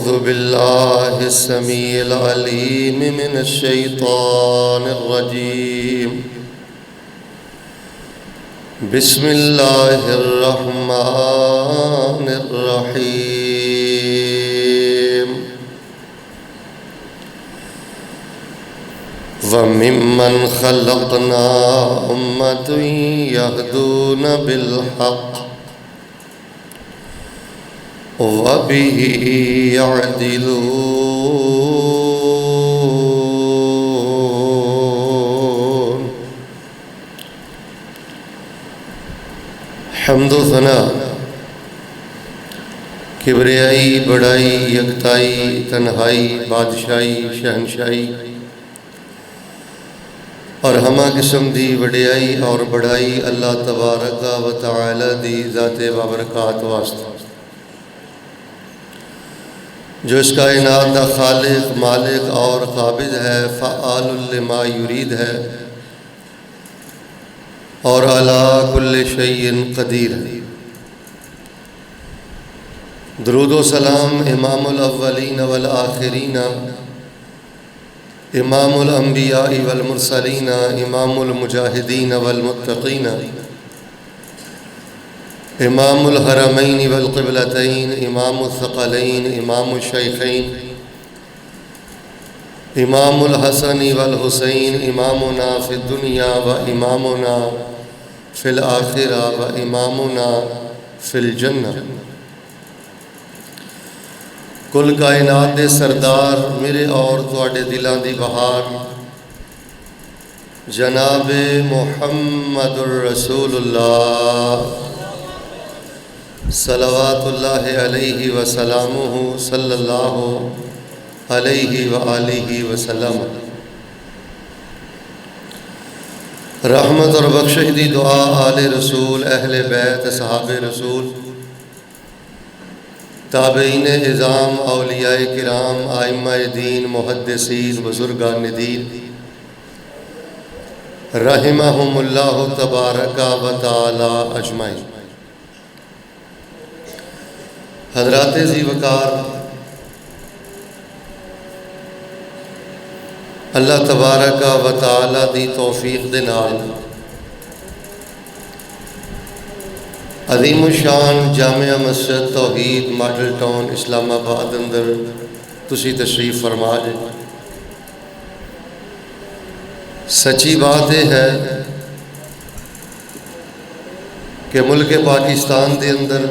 أعوذ بالله السميع العليم من الشيطان الرجيم بسم الله الرحمن الرحيم وَمِمَّنْ خَلَقْنَا أُمَّةٌ يَهْدُونَ بِالْحَقِّ وَبِهِ يَعْدِلُونَ۔ حمد و ثنا، کبریائی، بڑائی، یکتائی، تنہائی، بادشاہی، شہنشاہی اور ہمہ قسم دی وڈیائی اور بڑائی اللہ تبارک و تعالی دی ذات بابرکات واسطے، جو اس کائنات دا خالق، مالک اور قابض ہے، فعال لما یرید ہے اور علی کل شیء قدیر ہے۔ درود و سلام امام الاولین والآخرین، امام الانبیاء والمرسلین، امام المجاہدین والمتقین، امام الحرمین والقبلتین، امام الثقلین، امام الشیخین، امام الحسن والحسین، امامنا فی الدنیا و امامنا فی الآخرہ و امامنا فی الجنہ۔ کل کائنات دے سردار، میرے اور تواڈے دلاں دی بہار، جناب محمد الرسول اللہ صلوات اللہ علیہ وسلامہ صلی اللہ علیہ وآلہ وسلم۔ رحمت اور بخشش دی دعا آل رسول، اہل بیت، اصحاب رسول، تابعین اعظام، اولیاء کرام، ائمہ دین، محدثین، بزرگان دین رحمہم اللہ تبارک و تعالی اجمعین۔ حضرات ذی وقار، اللہ تبارک و تعالی دی توفیق دے نال عظیم الشان جامعہ مسجد توحید ماڈل ٹاؤن اسلام آباد اندر تسی تشریف فرما جے۔ سچی بات یہ ہے کہ ملک پاکستان دے اندر،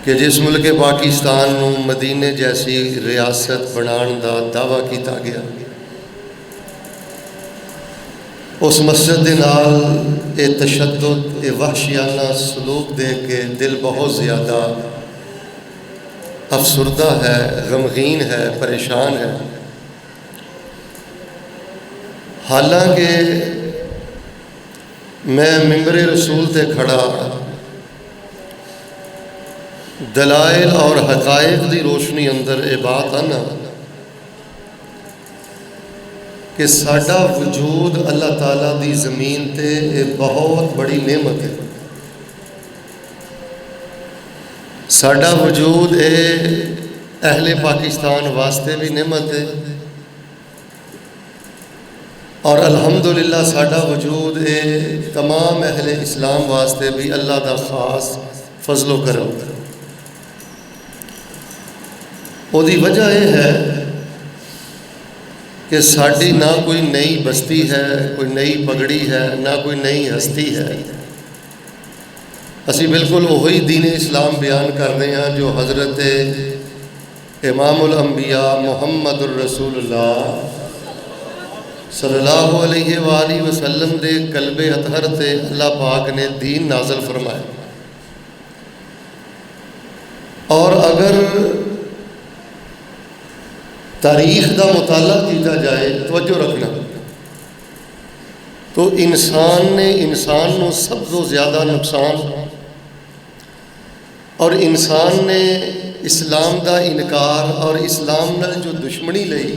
کہ جس ملک پاکستان نو مدینے جیسی ریاست بنان دا دعویٰ کیتا گیا، اس مسجد دے نال اے تشدد، اے وحشیانہ سلوک دیکھ کے دل بہت زیادہ افسردہ ہے، غمگین ہے، پریشان ہے۔ حالانکہ میں ممبر رسول تے کھڑا دلائل اور حقائق دی روشنی اندر اے بات آنا کہ ساڈا وجود اللہ تعالیٰ دی زمین تے اے بہت بڑی نعمت ہے۔ ساڈا وجود اے اہل پاکستان واسطے بھی نعمت ہے، اور الحمدللہ ساڈا وجود اے تمام اہل اسلام واسطے بھی اللہ دا خاص فضل و کرم۔ وہ دی وجہ یہ ہے کہ ساڈی نہ کوئی نئی بستی ہے، کوئی نئی پگڑی ہے، نہ کوئی نئی ہستی ہے۔ اسی بالکل وہی دین اسلام بیان کرنے ہیں جو حضرت امام الانبیاء محمد الرسول اللہ صلی اللہ علیہ وآلہ وسلم دے قلب اطہر تے اللہ پاک نے دین نازل فرمایا۔ اور اگر تاریخ دا مطالعہ کیا جائے، توجہ رکھنا، تو انسان نو سب سے زیادہ نقصان اور انسان نے اسلام دا انکار اور اسلام نال جو دشمنی لئی،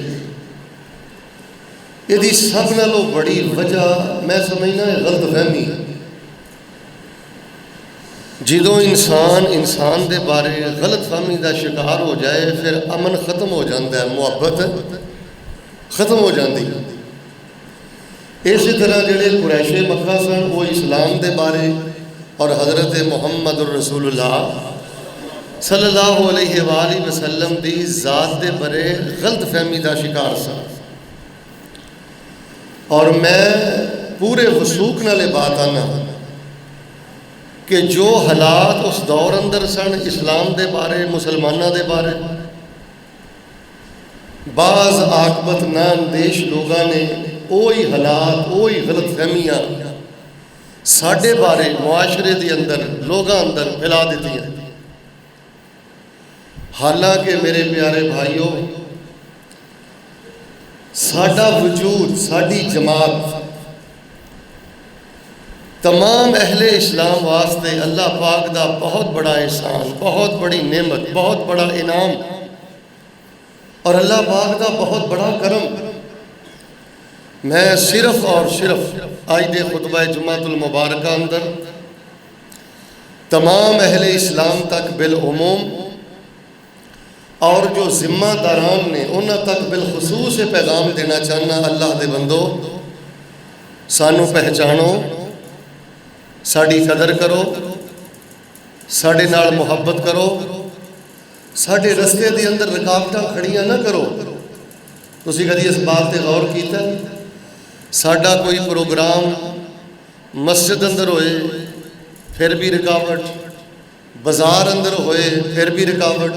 یہ سب نالوں بڑی وجہ میں سمجھنا ہے غلط فہمی۔ جدوں انسان دے بارے غلط فہمی دا شکار ہو جائے پھر امن ختم ہو جاتا ہے، محبت ختم ہو جاتی ہے۔ اسی طرح جڑے قریش مکہ سن وہ اسلام دے بارے اور حضرت محمد الرسول اللہ صلی اللہ علیہ وآلہ وسلم دی ذات دے بارے غلط فہمی دا شکار سن، اور میں پورے وثوق نال بات آنا کہ جو حالات اس دور اندر سن اسلام دے بارے، مسلمانہ دے بارے، بعض عاقبت نا اندیش لوگاں نے وہی حالات وہی غلط فہمیاں ساڈے بارے معاشرے دے اندر لوگاں اندر پھیلا دیتی ہیں۔ حالانکہ میرے پیارے بھائیوں، ساڈا وجود، ساڈی جماعت تمام اہل اسلام واسطے اللہ پاک دا بہت بڑا احسان، بہت بڑی نعمت، بہت بڑا انعام اور اللہ پاک دا بہت بڑا کرم۔ میں صرف اور صرف آج دے خطبہ جمعۃ المبارکہ اندر تمام اہل اسلام تک بالعموم اور جو ذمہ داران نے انہاں تک بالخصوص پیغام دینا چاہنا، اللہ دے بندو سانو پہچانو، ساڑی قدر کرو، ساڑے نال محبت کرو، ساڑے رستے دے اندر رکاوٹاں کھڑیاں نہ کرو۔ تسی کدی اس بات تے غور کیتا ہے؟ ساڑا کوئی پروگرام مسجد اندر ہوئے پھر بھی رکاوٹ، بازار اندر ہوئے پھر بھی رکاوٹ،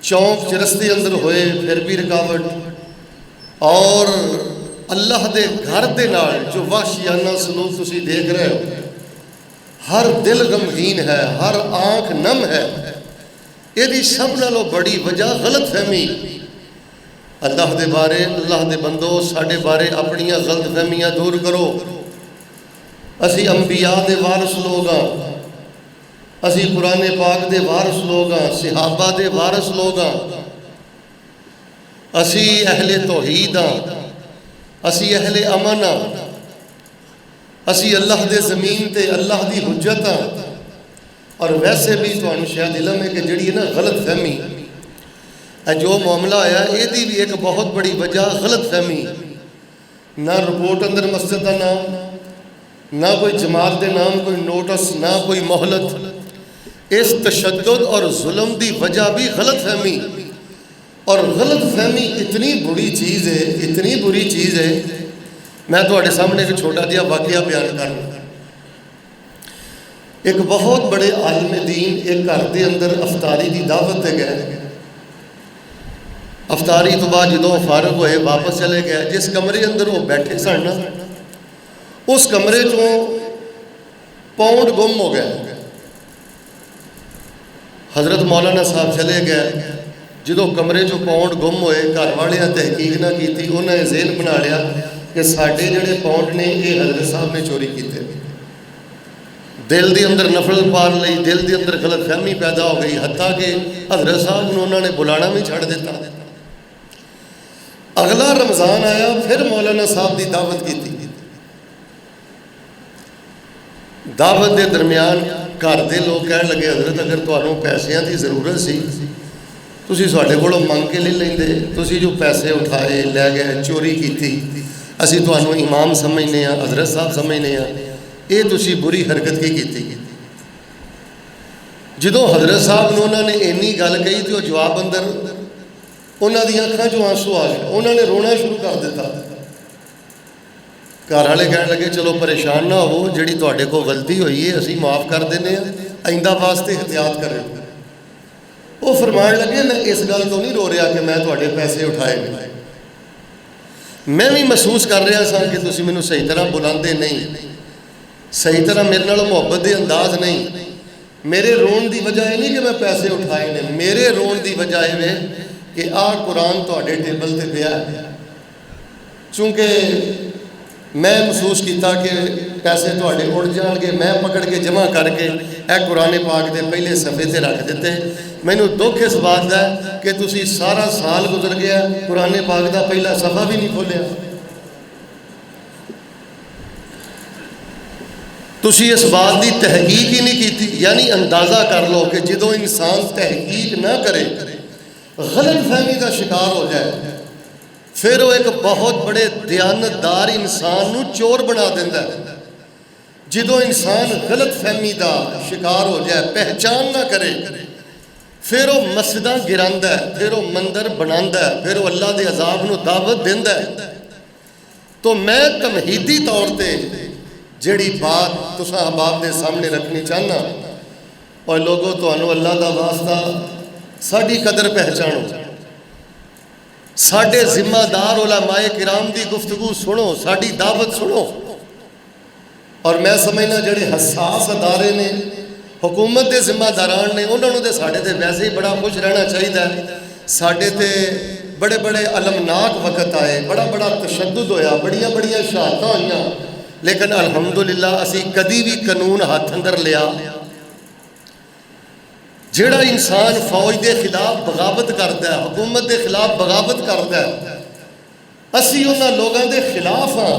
چونک چرستے اندر ہوئے پھر بھی رکاوٹ، اور اللہ دے گھر دے نال جو وحشیانہ سلوک تسی دیکھ رہے ہو، ہر دل غمگین ہے، ہر آنکھ نم ہے۔ یہ دی سب نالوں بڑی وجہ غلط فہمی۔ اللہ دے بارے، اللہ دے بندو ساڑے بارے اپنیاں غلط فہمیاں دور کرو۔ اسی انبیاء دے وارث لوگ ہاں، اسی قرآن پاک دے وارث لوگ ہاں، صحابہ دے وارث لوگ ہاں، اسی اہل توحید ہاں، اسی اہل امن ہاں، اسی اللہ دے زمین تے اللہ دی حجت ہاں۔ اور ویسے بھی تو شاید علم ہے کہ جڑی نا غلط فہمی جو معاملہ آیا یہ دی بھی ایک بہت بڑی وجہ غلط فہمی، نہ رپورٹ اندر مسجد کا نام، نہ کوئی جماعت دے نام کوئی نوٹس، نہ کوئی مہلت۔ اس تشدد اور ظلم دی وجہ بھی غلط فہمی، اور غلط فہمی اتنی بری چیز ہے، اتنی بری چیز ہے۔ میں تواڈے سامنے ایک چھوٹا جہا واقعہ بیان کرنا۔ ایک بہت بڑے عالم دین ایک گھر دے اندر افطاری دی دعوت تے گئے، افطاری تو بعد جدوں فارغ ہوئے واپس چلے گئے، جس کمرے اندر وہ بیٹھے سن اس کمرے چوں پاؤنڈ گم ہو گئے۔ حضرت مولانا صاحب چلے گئے، جدوں کمرے چوں پاؤنڈ گم ہوئے گھر والے تحقیق نہ کیتی، انہوں نے ذہن بنا لیا کہ ساڈے جڑے پاؤنڈ نے یہ حضرت صاحب نے چوری کیتے۔ دل دی اندر نفرت پال لئی، دل دی اندر غلط فہمی پیدا ہو گئی، حتیٰ کہ حضرت صاحب نے انہوں نے بلانا بھی چھڑ دیتا۔ اگلا رمضان آیا، پھر مولانا صاحب دی دعوت کی تھی۔ دعوت دے درمیان گھر دے لوگ کہنے لگے حضرت اگر تمہیں پیسیاں دی ضرورت سی تسی ساڈے کولوں منگ کے لے لیندے، تسی جو پیسے اٹھائے لے گئے چوری کیتی، اسی تمہیں امام سمجھنے ہیں، حضرت صاحب سمجھنے ہیں، یہ تسی بری حرکت کی کیتی۔ جدوں حضرت صاحب نے انہوں نے اینی گل کہی تو جواب اندر انہوں دی اکھاں چوں آنسو آ گئے، انہوں نے رونا شروع کر دیتا۔ گھر والے کہنے لگے چلو پریشان نہ ہو، جڑی تواڈے کو غلطی ہوئی ہے اسی معاف کر دینے ہیں، آئندہ واسطے احتیاط کریں۔ وہ فرمان لگے میں اس گل تو نہیں رو رہا کہ میں تواڈے پیسے اٹھائے نہیں، میں بھی محسوس کر رہا سا کہ تسی مینوں صحیح طرح بلاندے نہیں، صحیح طرح میرے نال محبت دے انداز نہیں۔ میرے رون دی وجہ یہ نہیں کہ میں پیسے اٹھائے نے، میرے رون دی وجہ یہ کہ قرآن تواڈے ٹیبل تے پیا ہے، چونکہ میں محسوس کیتا کہ پیسے تواڈے اڑ جان گے، میں پکڑ کے جمع کر کے قرآن پاک دے پہلے صفحے تے رکھ دیتے۔ مینوں دکھ اس بات دا کہ تسی سارا سال گزر گیا قرآن پاک دا پہلا صفحہ بھی نہیں کھولیا۔ تسی اس بات دی تحقیق ہی نہیں کیتی. یعنی اندازہ کر لو کہ جدو انسان تحقیق نہ کرے، غلط فہمی کا شکار ہو جائے، پھر وہ ایک بہت بڑے دیانتدار انسان نو چور بنا دیندہ ہے. جدو انسان غلط فہمی دا شکار ہو جائے، پہچان نہ کرے، پھر وہ مسجداں گراندہ ہے، پھر وہ مندر بناندہ ہے، پھر وہ اللہ دے عذاب نو دعوت دیندہ ہے. تو میں تمہیدی طور تے جڑی بات تساں احباب دے سامنے رکھنی چاہنا، اور لوگوں تو انو اللہ دا واسطہ ساڑی قدر پہچانو، ساڑے ذمہ دار علماء کرام دی گفتگو سنو، ساڑی دعوت سنو. اور میں سمجھنا جڑے حساس ادارے نے، حکومت دے ذمہ داران نے، انہوں نے ساڑے تے ویسے ہی بڑا خوش رہنا چاہیے. ساڑے تے بڑے بڑے المناک وقت آئے، بڑا بڑا تشدد ہویا، بڑیاں بڑیاں شہادتاں ہوئیاں، لیکن الحمدللہ اسی کدی بھی قانون ہاتھ اندر لیا. جڑا انسان فوج دے خلاف بغاوت کرتا ہے، حکومت دے خلاف بغاوت کرتا ہے، اسی انہاں لوگاں دے خلاف ہاں،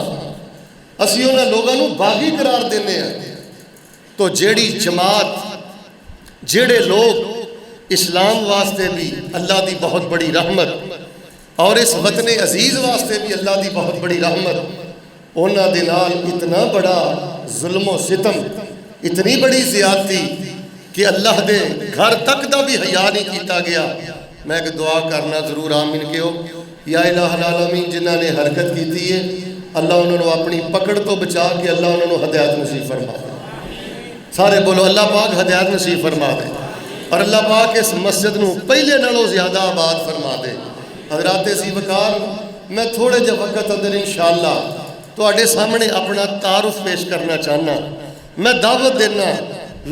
اسی انہاں لوگاں نو باغی قرار دینے ہیں. تو جیڑی جماعت، جیڑے لوگ اسلام واسطے بھی اللہ دی بہت بڑی رحمت، اور اس وطن عزیز واسطے بھی اللہ دی بہت بڑی رحمت، انہاں دے نال اتنا بڑا ظلم و ستم، اتنی بڑی زیادتی کہ اللہ دے گھر تک دا بھی حیا نہیں کیتا گیا. میں ایک دعا کرنا ضرور آمین کہو. یا الہ العالمین جنہاں نے حرکت کیتی ہے، اللہ انہوں نے اپنی پکڑ تو بچا کے اللہ انہوں نے ہدایت نصیب فرما دے. سارے بولو اللہ پاک ہدایت نصیب فرما دے، اور اللہ پاک اس مسجد نو پہلے نالوں زیادہ آباد فرما دے. حضرات سی وقار، میں تھوڑے جے وقت اندر انشاءاللہ تواڈے سامنے اپنا تعارف پیش کرنا چاہنا. میں دعوت دینا،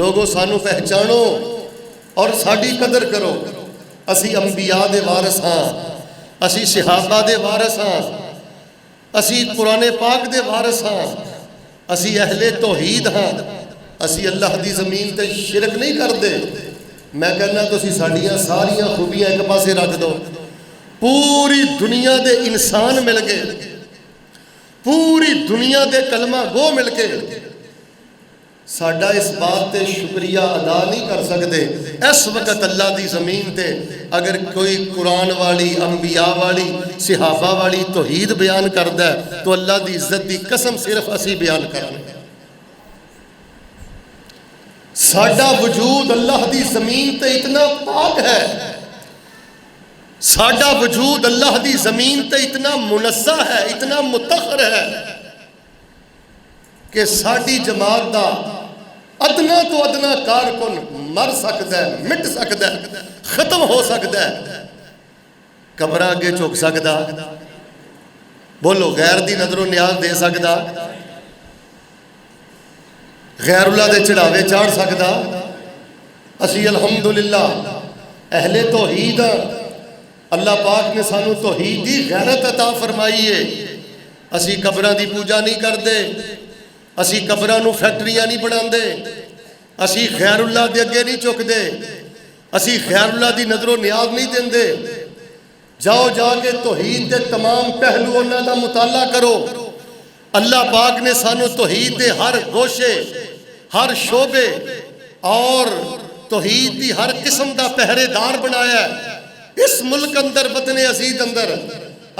لوگوں سانو پہچانو اور ساڑی قدر کرو. اسی انبیاء دے وارث ہاں، اسی صحابہ دے وارث ہاں، اسی قرآن پاک دے وارث ہاں، اسی اہل توحید ہاں، اسی اللہ دی زمین تے شرک نہیں کر دے. میں کہنا تو اسی ساڑیاں ساریاں خوبیاں ایک پاسے رکھ دو. پوری دنیا دے انسان مل کے، پوری دنیا دے کلمہ گو مل کے ساڑا اس بات تے شکریہ ادا نہیں کر سکتے. اس وقت اللہ دی زمین تے اگر کوئی قرآن والی، انبیاء والی، صحابہ والی توحید بیان کردا ہے تو اللہ دی عزت دی قسم صرف اسی بیان کرنے. ساڑا وجود اللہ دی زمین تے اتنا پاک ہے، ساڑا وجود اللہ دی زمین تے اتنا منزہ ہے، اتنا متخر ہے کہ ساڑی جماعت دا ادنا تو ادنا کارکن مر سکتا ہے، مٹ سکتا ہے، ختم ہو سکتا ہے، قبر آگے چک سکتا، بولو غیر دی نظر و نیاز دے سکتا، غیر اللہ دے چڑھاوے چاڑ سکتا. اسی الحمدللہ اہل توحید، اللہ پاک نے سانو توحید دی غیرت عطا فرمائی ہے. اسی قبران دی پوجا نہیں کر دے، اسی قبرانو فیکٹریاں نہیں بنا دے، اسی غیر اللہ دے اگے نہیں چک دے، اسی غیر اللہ دی نظر و نیاز نہیں دیں دے. جاؤ جا کے توحید دے تمام پہلو انہاں دا مطالعہ کرو. اللہ پاک نے سانو توحید دے ہر گوشے، ہر شعبے اور توحید دی ہر قسم دا پہرے دار بنایا ہے. اس ملک اندر، وطن عزیز اندر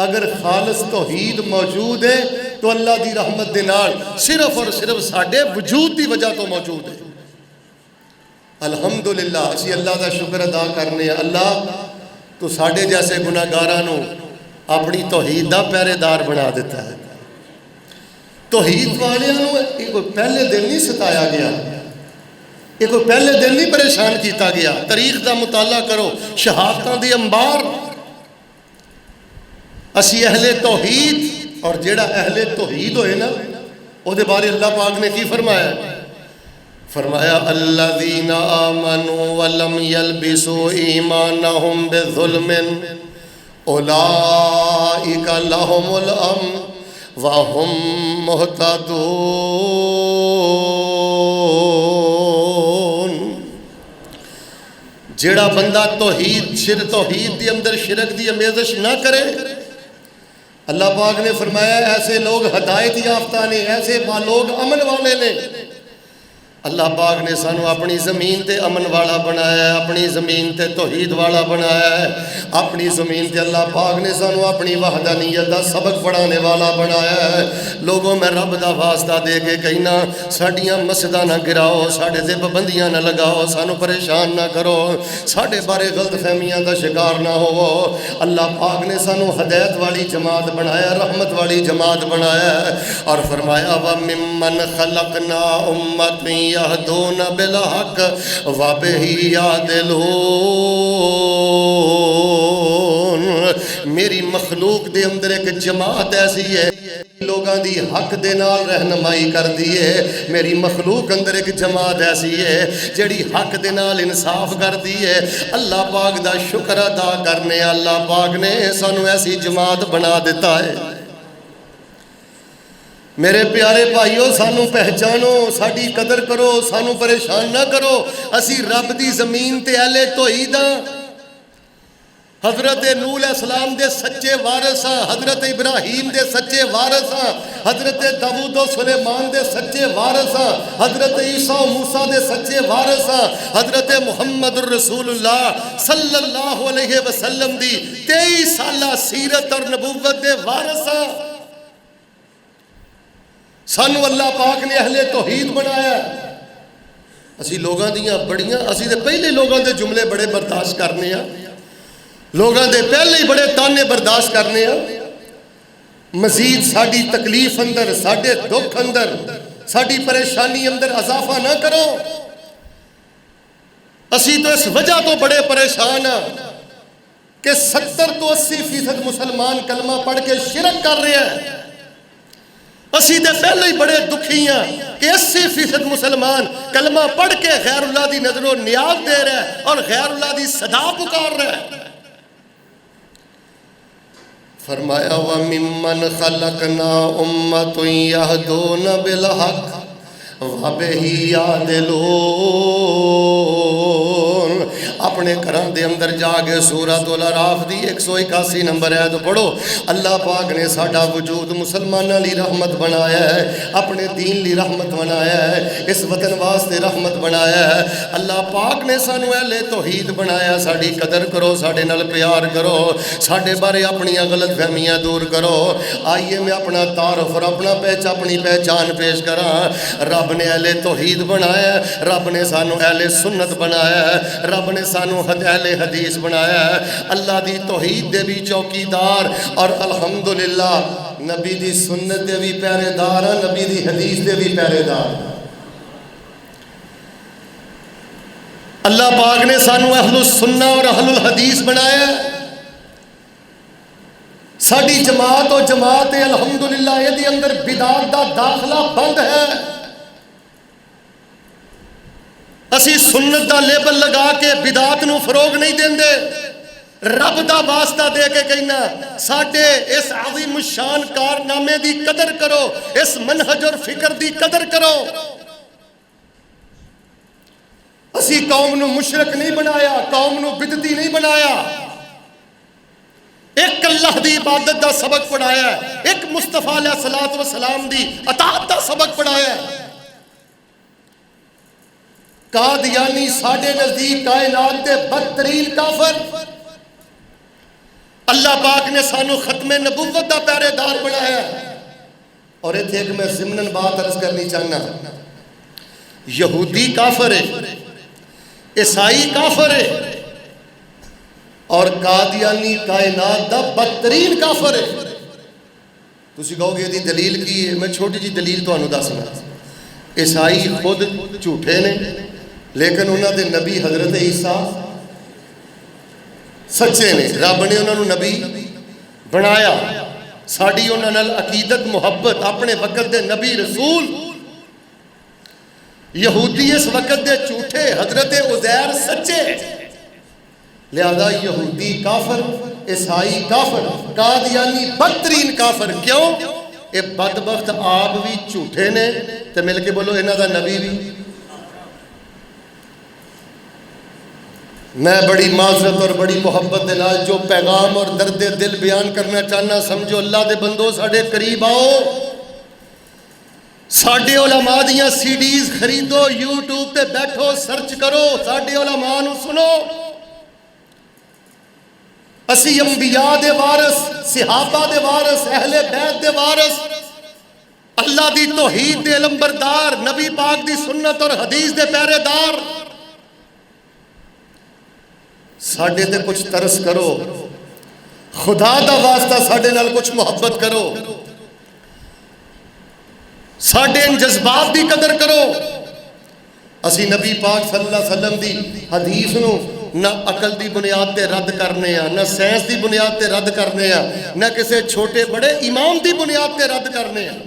اگر خالص توحید موجود ہے تو اللہ دی رحمت دے نال صرف اور صرف ساڑے وجود دی وجہ تو موجود ہے. الحمدللہ اسی اللہ دا شکر ادا کرنے. اللہ تو ساڑے جیسے گناہگارانوں اپنی توحید دا پہرے دار بنا دیتا ہے. توحید والیاں یہ کوئی پہلے دن نہیں ستایا گیا، یہ کوئی پہلے دن نہیں پریشان کیتا گیا. تاریخ دا مطالعہ کرو، شہادتاں دی انبار. اسی اہل توحید، اور جیڑا اہل توحید ہوئے نا او دے بارے اللہ پاک نے کی فرمایا؟ فرمایا الذین آمنوا ولم یلبسوا ایمانہم بظلم اولئک لہم الامن وَهُمْ مُهْتَدُونَ. جیڑا بندہ توحید دی اندر شرک دی امیزش نہ کرے، اللہ پاک نے فرمایا ایسے لوگ ہدایت یافتہ نے، ایسے لوگ امن والے نے. اللہ پاک نے سانو اپنی زمین تے امن والا بنایا ہے، اپنی زمین تے توحید والا بنایا ہے، اپنی زمین تے اللہ پاک نے سانو اپنی وحدانیت دا سبق پڑھانے والا بنایا ہے۔ لوگوں میں رب دا واسطہ دے کے کہنا ساڈیاں مسجداں نہ گراؤ، ساڈے تے پابندیاں نہ لگاؤ، سانو پریشان نہ کرو، ساڈے بارے غلط فہمیاں دا شکار نہ ہوو۔ اللہ پاک نے سانو ہدایت والی جماعت بنایا، رحمت والی جماعت بنایا ہے، اور فرمایا وَمِمَّنْ خَلَقْنَا أُمَّةً يَهْدُونَ بِالْحَقِّ وَبِهِ يَعْدِلُونَ۔ میری مخلوق دے اندر ایک جماعت ایسی ہے لوگاں دی حق دے نال رہنمائی کر دیئے، میری مخلوق اندر ایک جماعت ایسی ہے جڑی حق دے نال انصاف کر دیئے۔ اللہ پاک دا شکر ادا کرنے اللہ پاک نے سانو ایسی جماعت بنا دیتا ہے۔ میرے پیارے بھائیو، سانو پہچانو، ساڈی قدر کرو، سانو پریشان نہ کرو، اسی رب دی زمین تے اہل توحید ہاں، حضرت نوح علیہ السلام دے سچے وارث ہاں، حضرت ابراہیم دے سچے وارث ہاں، حضرت داؤد و سلیمان دے سچے وارث ہاں، حضرت عیسیٰ و موسیٰ دے سچے وارث ہاں، حضرت محمد الرسول اللہ صلی اللہ علیہ وسلم دی 23 سالہ سیرت اور نبوت دے وارث ہاں۔ سانو اللہ پاک نے اہل توحید بنایا ہے۔ اسی لوگاں دیاں بڑیاں، اسی دے پہلے لوگاں دے جملے بڑے برداشت کرنے ہیں، لوگاں دے پہلے ہی بڑے تانے برداشت کرنے ہیں، مزید ساڑی تکلیف اندر، ساڑے دکھ اندر، ساڑی پریشانی اندر اضافہ نہ کرو۔ اسی تو اس وجہ تو بڑے پریشان ہیں کہ 70-80% مسلمان کلمہ پڑھ کے شرک کر رہے ہیں۔ اسی دے پہلے ہی بڑے دکھی ہیں کہ 80% مسلمان کلمہ پڑھ کے غیر اللہ دی نظر و نیاز دے رہے ہیں اور غیر اللہ دی صدا پکار رہے ہیں۔ فرمایا وَمِمَّنْ خَلَقْنَا أُمَّةٌ يَهْدُونَ بِالْحَقِّ وَبِهِ يَعْدِلُونَ۔ اپنے قرآن دے اندر جاگے سورۃ الاعراف دی 181 نمبر آیت پڑھو۔ اللہ پاک نے ساڈا وجود مسلمانہ لی رحمت بنایا ہے، اپنے دین لی رحمت بنایا ہے، اس وطن واسطے رحمت بنایا ہے۔ اللہ پاک نے سانو اہل توحید بنایا، ساڈی قدر کرو، ساڈے نال پیار کرو، ساڈے بارے اپنی غلط فہمیاں دور کرو۔ آئیے میں اپنا تعارف اور اپنی پہچان پیش کراں۔ رب نے اہل توحید بنایا ہے، رب نے سانو اہل سنت بنایا ہے، رب نے سانو اہل حدیث بنایا ہے۔ اللہ دی توحید دے بھی چوکیدار اور الحمدللہ نبی دی سنت دے بھی پہرے دار ہیں، نبی دی حدیث دے بھی پہرے دار۔ اللہ پاک نے سانو اہل السنہ اور اہل الحدیث بنایا ہے۔ ساڑی جماعت و جماعت الحمدللہ یہ دی اندر بدعت دا داخلہ بند ہے۔ اسی سنت دا لیبل لگا کے بدعت نو فروغ نہیں دیندے، رب دا واسطہ دے کے کہنا ساڑے اس عظیم الشان کارنامے دی قدر کرو، اس منہج اور فکر دی قدر کرو۔ اسی قوم نو مشرک نہیں بنایا، قوم نو بدعتی نہیں بنایا، ایک اللہ دی عبادت دا سبق پڑھایا ہے، ایک مصطفیٰ علیہ السلام دی اطاعت دا سبق پڑھایا ہے۔ قادیانی ساڑھے نزدیک کائنات دے بدترین کافر، اللہ پاک نے سانو ختم نبوت دا پہرے دار بنایا ہے۔ اور ایتھے ایک میں ضمناً بات عرض کرنی چاہنا، یہودی کافر ہے، عیسائی کافر ہے، اور قادیانی کائنات دا بدترین کافر ہے۔ تسی کہو گے یہ دلیل کی ہے، میں چھوٹی جی دلیل تو انہوں دسنا۔ عیسائی خود جھوٹے نے، لیکن انہوں نے نبی حضرت عیسیٰ سچے نے، رب نے انہوں نے نبی بنایا۔ ساڑی انہوں نے عقیدت محبت اپنے وقت دے نبی رسول۔ یہودی اس وقت دے جھوٹے، حضرت عزیر سچے، لہذا یہودی کافر، عیسائی کافر، قادیانی بدترین کافر۔ کیوں؟ اے بدبخت آپ بھی جھوٹے نے تے مل کے بولو انہاں دا نبی بھی۔ میں بڑی معذرت اور بڑی محبت دے نال جو پیغام اور درد دل بیان کرنا چاہنا، سمجھو اللہ دے بندو ساڑھے قریب آؤ۔ ساڈے علماء دیاں سی ڈیز خریدو، یوٹیوب پہ بیٹھو، سرچ کرو، ساڈے علماء نو سنو۔ اسی انبیاء دے وارث، صحابہ دے وارث، اہل بیت دے وارث، اللہ دی توحید دے علمبردار، نبی پاک دی سنت اور حدیث دے پہرے دار۔ ساڈے تے کچھ ترس کرو، خدا دا واسطہ ساڈے نال کچھ محبت کرو، ساڈے ان جذبات دی قدر کرو۔ اسی نبی پاک صلی اللہ علیہ وسلم دی حدیث نو نہ عقل دی بنیاد تے رد کرنے ہیں، نہ سائنس دی بنیاد تے رد کرنے ہیں، نہ کسی چھوٹے بڑے امام دی بنیاد تے رد کرنے ہیں۔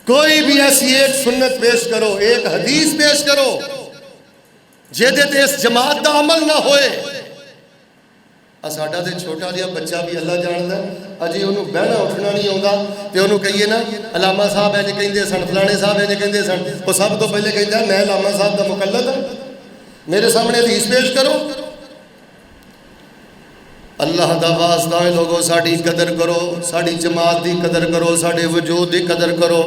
کوئی بھی ایسی ایک سنت پیش کرو، ایک حدیث پیش کرو جہدے تے اس جماعت دا عمل نہ ہوئے۔ ساڈا تے چھوٹا جہا بچہ بھی اللہ جاندا ہے، اجے انہوں بہنا اٹھنا نہیں آਉਂਦਾ تے انہوں کہیے نا علامہ صاحب ہے جے کہندے سن، فلانے صاحب ہے جے کہندے سن، وہ سب تو پہلے کہندا میں علامہ صاحب دا مقلد ہوں، میرے سامنے حدیث پیش کرو۔ اللہ دا واسطہ ہے لوگوں، ساڈی قدر کرو، ساڈی جماعت دی قدر کرو، ساڈے وجود دی قدر کرو۔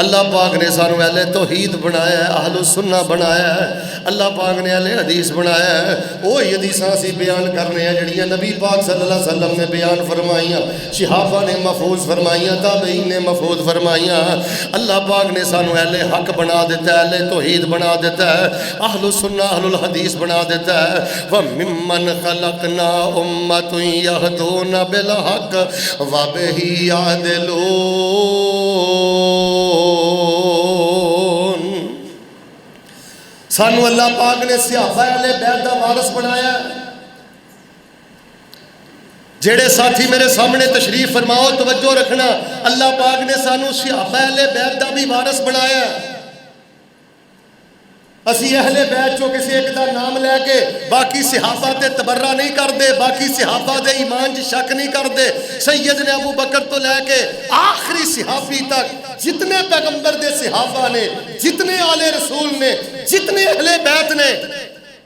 اللہ پاک نے سانو اہل توحید بنایا ہے، اہل سنہ بنایا ہے، اللہ پاک نے اہل حدیث بنایا ہے۔ وہی حدیثاں سی بیان کرنے ہیں جڑیاں نبی پاک صلی اللہ علیہ وسلم نے بیان فرمائیاں، صحابہ نے محفوظ فرمائیاں، تابعین نے محفوظ فرمائیاں۔ اللہ پاک نے سانو اہل حق بنا دیتا ہے، اہل توحید بنا دیتا ہے، اہل سنہ اہل الحدیث بنا دیتا ہے۔ وَمِمَّنْ خَلَقْنَا أُمَّةٌ يَهْدُونَ بِالْحَقِّ وَبِهِ يَعْدِلُونَ۔ سانو اللہ پاک نے صحابہ اہل بیت دا وارث بنایا ہے۔ جڑے ساتھی میرے سامنے تشریف فرماؤ، توجہ رکھنا، اللہ پاک نے سانو صحابہ اہل بیت دا بھی وارث بنایا ہے۔ اسی اہل بیت چو کسی ایک دا نام لے کے باقی صحابہ تے تبرہ نہیں کر دے، باقی صحابہ دے ایمان جی شک نہیں کر دے۔ سیدنا ابو بکر تو لے کے آخری صحابی تک جتنے پیغمبر دے صحابہ نے، جتنے آل رسول نے، جتنے اہل بیت نے،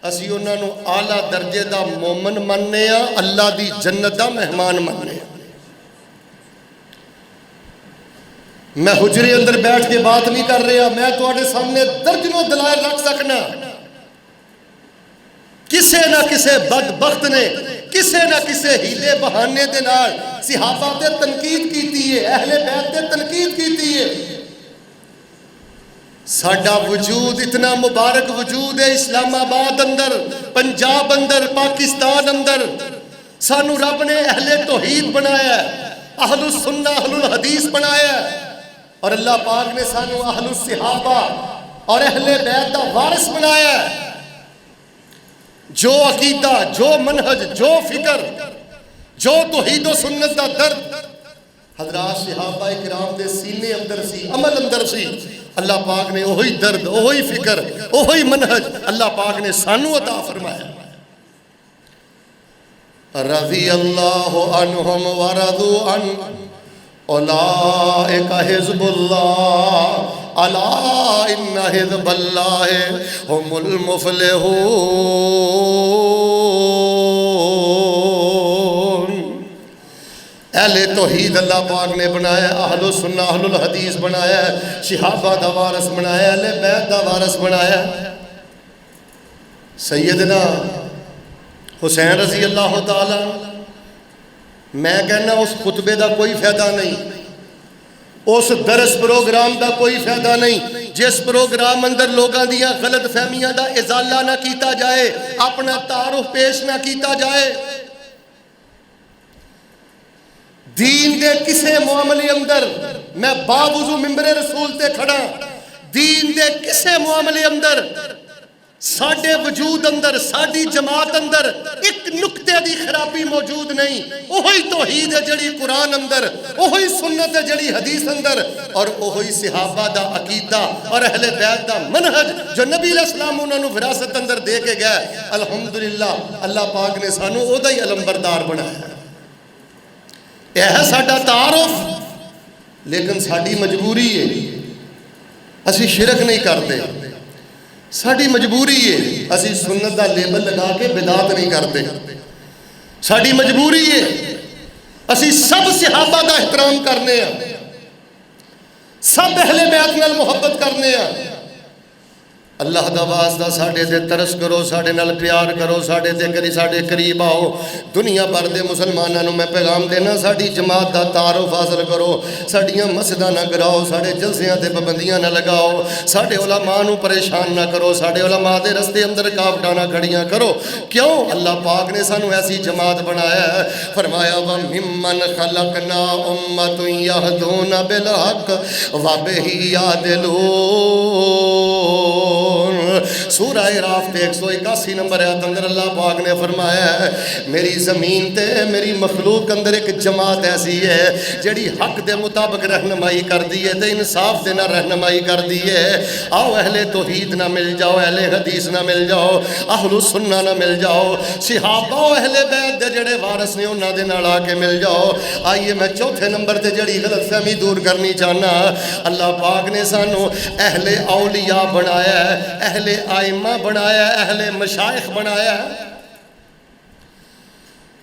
اسی انہاں نو اعلیٰ درجے دا مومن مننے ہاں، اللہ دی جنت دا مہمان مننے ہاں۔ میں حجرے اندر بیٹھ کے بات نہیں کر رہا، میں تواڈے سامنے درجنوں دلائل رکھ سکنا۔ کسے نہ کسے بدبخت نے کسے نہ کسے ہیلے بہانے دے نال صحابہ تے تنقید کیتی ہے، اہل بیت تے تنقید کیتی ہے۔ ساڈا وجود اتنا مبارک وجود ہے، اسلام آباد اندر، پنجاب اندر، پاکستان اندر، سانو رب نے اہل توحید بنایا ہے، اہل السنہ اہل الحدیث بنایا ہے، اور اللہ پاک نے سانو اہل الصحابہ اور اہل بیت دا وارث بنایا ہے۔ جو عقیدہ، جو منہج، جو فکر، جو توحید و سنت دا درد حضرات صحابہ کرام دے سینے اندر سی، عمل اندر سی، اللہ پاک نے وہی درد، وہی فکر، وہی منہج اللہ پاک نے سانو عطا فرمایا۔ رضی اللہ عنہم ورضوا عنہ اولئک حزب اللہ الا ان حزب اللہ هم المفلحون۔ اہل توحید اللہ پاک نے بنایا، اہل السنہ اہل الحدیث بنایا، صحابہ دا وارث بنایا، اہل بیت دا وارث بنایا۔ سیدنا حسین رضی اللہ تعالیٰ، میں کہنا اس خطبے دا کوئی فائدہ نہیں، اس درس پروگرام دا کوئی فائدہ نہیں جس پروگرام اندر لوگاں دیاں غلط فہمیاں دا ازالہ نہ کیتا جائے، اپنا تعارف پیش نہ کیتا جائے۔ دین دے کسے معاملے اندر میں باوضو ممبر رسول تے کھڑا، دین دے کسے معاملے اندر ساڈے وجود اندر، ساڈی جماعت اندر ایک نقطے دی خرابی موجود نہیں۔ وہی توحید ہے جڑی قرآن اندر، وہی سنت ہے جڑی حدیث اندر، اور وہی صحابہ دا عقیدہ اور اہل بیت دا منہج جو نبی علیہ السلام انہوں نے وراثت اندر دے کے گئے۔ الحمدللہ اللہ پاک نے سانو او دا ہی علمبردار بنایا۔ یہ ہے ساڈا تعارف، لیکن ساڈی مجبوری ہے، اسی شرک نہیں کرتے، ساڈی مجبوری ہے، اسی سنت دا لیبل لگا کے بدعت نہیں کرتے، ساڈی مجبوری ہے، اسی سب صحابہ دا احترام کرنے ہیں، سب اہل بیت نال محبت کرنے ہیں. اللہ دا واسطہ ساڈے تے ترس کرو، ساڈے نال پیار کرو، ساڈے تے ساڈے قریب آؤ. دنیا بھر دے مسلماناں نوں میں پیغام دینا، ساڈی جماعت دا تعارف حاصل کرو، ساڈیاں مسجداں نہ گراؤ، ساڈے جلسیاں تے پابندیاں نہ لگاؤ، ساڈے علماء نوں پریشان نہ کرو، ساڈے علماء دے رستے اندر رکاوٹاں نہ کھڑیاں کرو. کیوں؟ اللہ پاک نے سانوں ایسی جماعت بنایا ہے. فرمایا وَمِمَّنْ خَلَقْنَا أُمَّةٌ يَهْدُونَ بِالْحَقِّ وَبِهِ يَعْدِلُونَ. سورہ اعراف تے 181 نمبر آیت اندر اللہ پاک نے فرمایا ہے میری زمین تے میری مخلوق اندر ایک جماعت ایسی ہے جڑی حق دے مطابق رہنمائی کر دی ہے تے انصاف دے نہ رہنمائی کر دی ہے. آؤ اہل توحید نہ مل جاؤ، اہل حدیث نہ مل جاؤ، اہل سنہ نہ مل جاؤ، صحابہ و اہل بیت دے جڑے وارث نے انہاں دے نال آ کے مل جاؤ. آئیے میں چوتھے نمبر تے جڑی غلط فہمی دور کرنی چاہنا، اللہ پاک نے سانو اہل اولیاء بنایا ہے، اہل آئمہ بنایا ہے، اہل مشائخ بنایا ہے.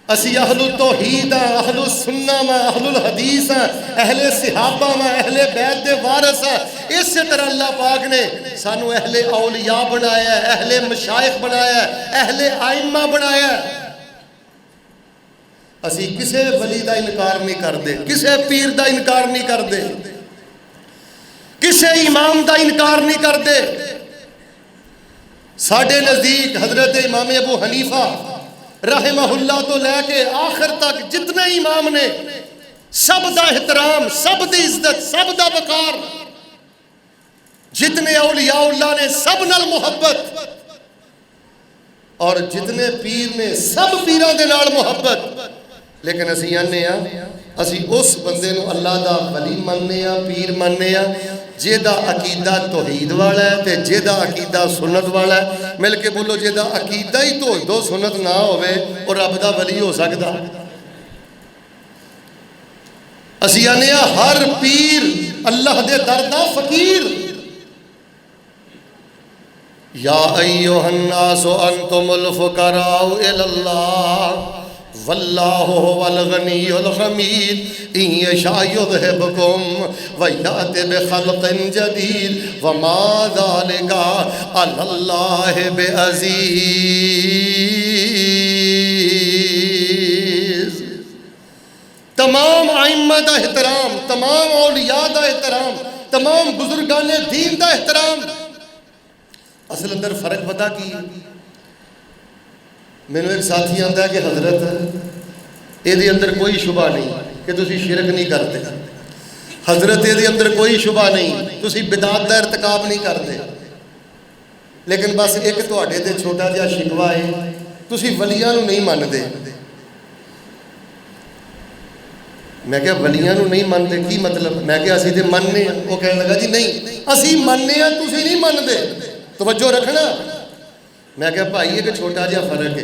اسی اہل توحید ہیں، اہل سنہ میں، اہل الحدیث ہیں، اہل صحابہ میں، اہل بیت دے وارث ہیں. اسی طرح اللہ پاک نے سانو اہل اولیاء بنایا ہے، اہل مشائخ بنایا ہے، اہل آئمہ بنایا ہے. اسی کسے ولی دا انکار نہیں کر دے، کسے پیر دا انکار نہیں کر دے، کسے امام دا انکار نہیں کر دے. ساڈے نزدیک حضرت امام ابو حنیفہ رحمہ اللہ تو لے کے آخر تک جتنے امام نے سب دا احترام، سب دی عزت، سب دا وقار، جتنے اولیاء اللہ نے سب نال محبت، اور جتنے پیر نے سب پیراں دے نال محبت. لیکن اسی آنے ہیں اسی اس بندے نو اللہ دا ولی مننے ہیں، پیر مننے ہیں جیدہ عقیدہ توحید والا ہے تے جیدہ عقیدہ سنت والا ہے. مل کے بولو جیدہ عقیدہ ہی توحید و سنت نہ ہوئے اور رب دا ولی ہو سکتا. اسی آنے ہر پیر اللہ دے دردہ فقیر. یا ایوہ الناس انتم الفقراء الاللہ واللہ هو الغنی الحمید ان یشاء یذہبکم ویأت بخلق جدید وما ذالک علی اللہ بعزیز. تمام ائمہ دا احترام، تمام اولیاء دا احترام، تمام بزرگان دین دا احترام. اصل اندر فرق پتہ کی میں نے ایک ساتھی آندا ہے کہ حضرت اے دے اندر کوئی شبہ نہیں کہ تسی شرک نہیں کرتے، حضرت اے دے اندر کوئی شبہ نہیں تسی بدعت دا ارتکاب نہیں کرتے، لیکن بس ایک تواڈے تے چھوٹا جہا شکوہ ہے تسی ولیاں نو نہیں مانتے. میں کہا ولیاں نو نہیں مانتے کی مطلب؟ میں کہا اسی تے مننے ہیں. وہ کہنے لگا جی نہیں اسی مننے ہیں تسی نہیں مانتے. توجہ رکھنا. میں کہا بھائی ایک چھوٹا جہا فرق ہے،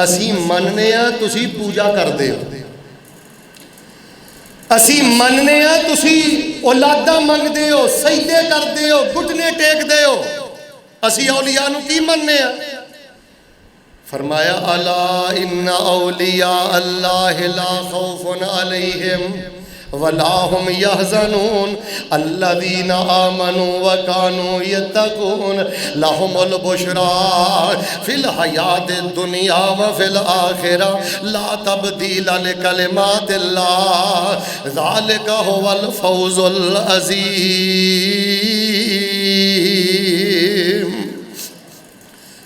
اسی مننے ہیں تسی پوجا کر دے ہو، اسی مننے ہیں تسی اولادہ منگ دے ہو، سجدے کر دے ہو، گھٹنے ٹیک دے ہو. اسی اولیاء نو کی مننے ہیں؟ فرمایا الا ان اولیاء اللہ لا خوف علیہم ولا هم يحزنون الذين آمنوا وكانوا يتقون لهم البشرى في الحياة الدنيا وفي الآخرة لا تبديل لكلمات الله ذلك هو الفوز العظيم.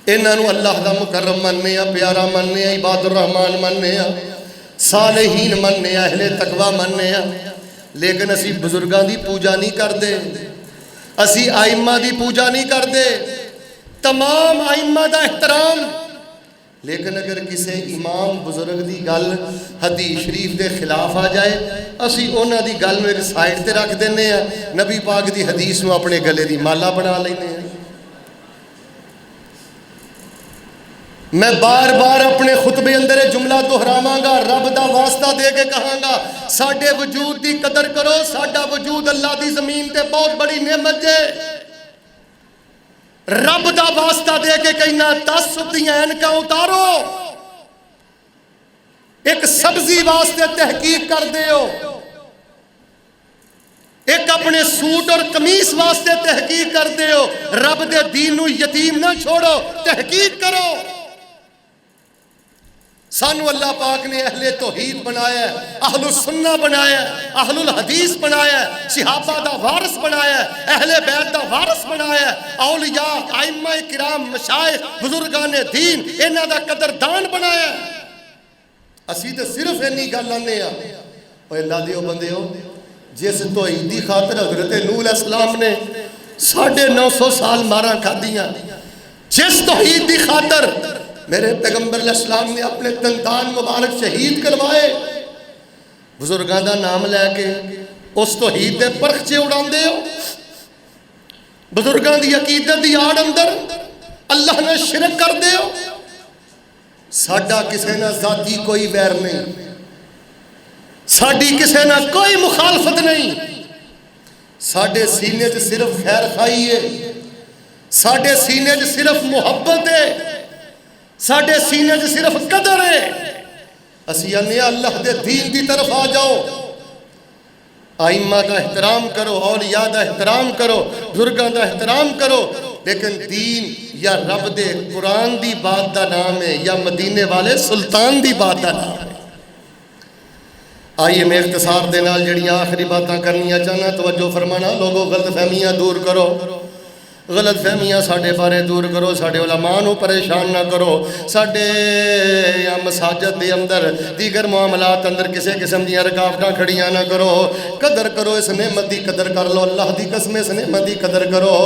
انہاں نو اللہ دا مکرم مننے ہیں، پیارا مننے ہیں، عباد الرحمن مننے ہیں، صالحین مننے ہیں، اہل تقوی مننے ہیں. لیکن اسی بزرگاں دی پوجا نہیں کر دے، اسی آئمہ دی پوجا نہیں کر دے، تمام آئمہ دا احترام. لیکن اگر کسی امام بزرگ دی گل حدیث شریف دے خلاف آ جائے اسی انہاں دی گل میں ایک سائڈ تے رکھ دینے ہیں، نبی پاک دی حدیث نو اپنے گلے دی مالا بنا لینے ہیں. میں بار بار اپنے خطبے اندر جملہ دہراواں گا، رب دا واسطہ دے کے کہاں گا ساڈے وجود دی قدر کرو. ساڈا وجود اللہ دی زمین تے بہت بڑی نعمت ہے. رب دا واسطہ دے کے کہنا تعصب دی اینکاں اتارو، ایک سبزی واسطے تحقیق کر دے ہو. ایک اپنے سوٹ اور قمیص واسطے تحقیق کرتے ہو، رب دے دین نو یتیم نہ چھوڑو، تحقیق کرو۔ سانو اللہ پاک نے اہل توحید بنایا ہے، اہل السنہ بنایا ہے، اہل الحدیث بنایا ہے، صحابہ دا وارث بنایا ہے، اہل بیت دا وارث بنایا ہے، اولیاء، ائمہ کرام، مشائخ، بزرگان دین انہاں دا قدردان بنایا ہے۔ اسی تے صرف اینی گل آنے ہاں، اوے اللہ دیو بندیو، جس توحید دی خاطر حضرت نوح علیہ السلام نے 950 سال ماراں کھادیاں، جس توحید دی خاطر میرے پیغمبر علیہ السلام نے اپنے دندان مبارک شہید کروائے، بزرگان دا نام لے کے اس توحید دے پرخچے اڑاندے ہو، بزرگان دی عقیدت دی آڑ اندر اللہ نے شرک کر دے ہو۔ ساڈا کسے نہ ذاتی کوئی ویر نہیں، ساڈی کسے نہ کوئی مخالفت نہیں، ساڈے سینے چ صرف خیر خائی ہے، ساڈے سینے چ صرف محبت ہے، ساڈے سینے چ صرف قدر ہے۔ اسی آنے اللہ دے دین دی طرف آ جاؤ، ائمہ دا احترام کرو، اولیاء دا احترام کرو، بزرگان دا احترام کرو، لیکن دین یا رب دے قرآن دی بات دا نام ہے یا مدینے والے سلطان دی بات دا نام ہے۔ آئیے میں اختصار دے نال جڑیاں آخری باتاں کرنیاں چاہنا، توجہ فرمانا، لوگوں غلط فہمیاں دور کرو، غلط فہمیاں ساڑھے بارے دور کرو، ساڑھے علماء نو پریشان نہ کرو، ساڑھے یا مساجد دے اندر دیگر معاملات اندر کسے قسم دیاں رکاوٹاں کھڑیاں نہ کرو، قدر کرو، اس نعمت دی قدر کر لو، اللہ دی قسم اس نعمت دی قدر کرو۔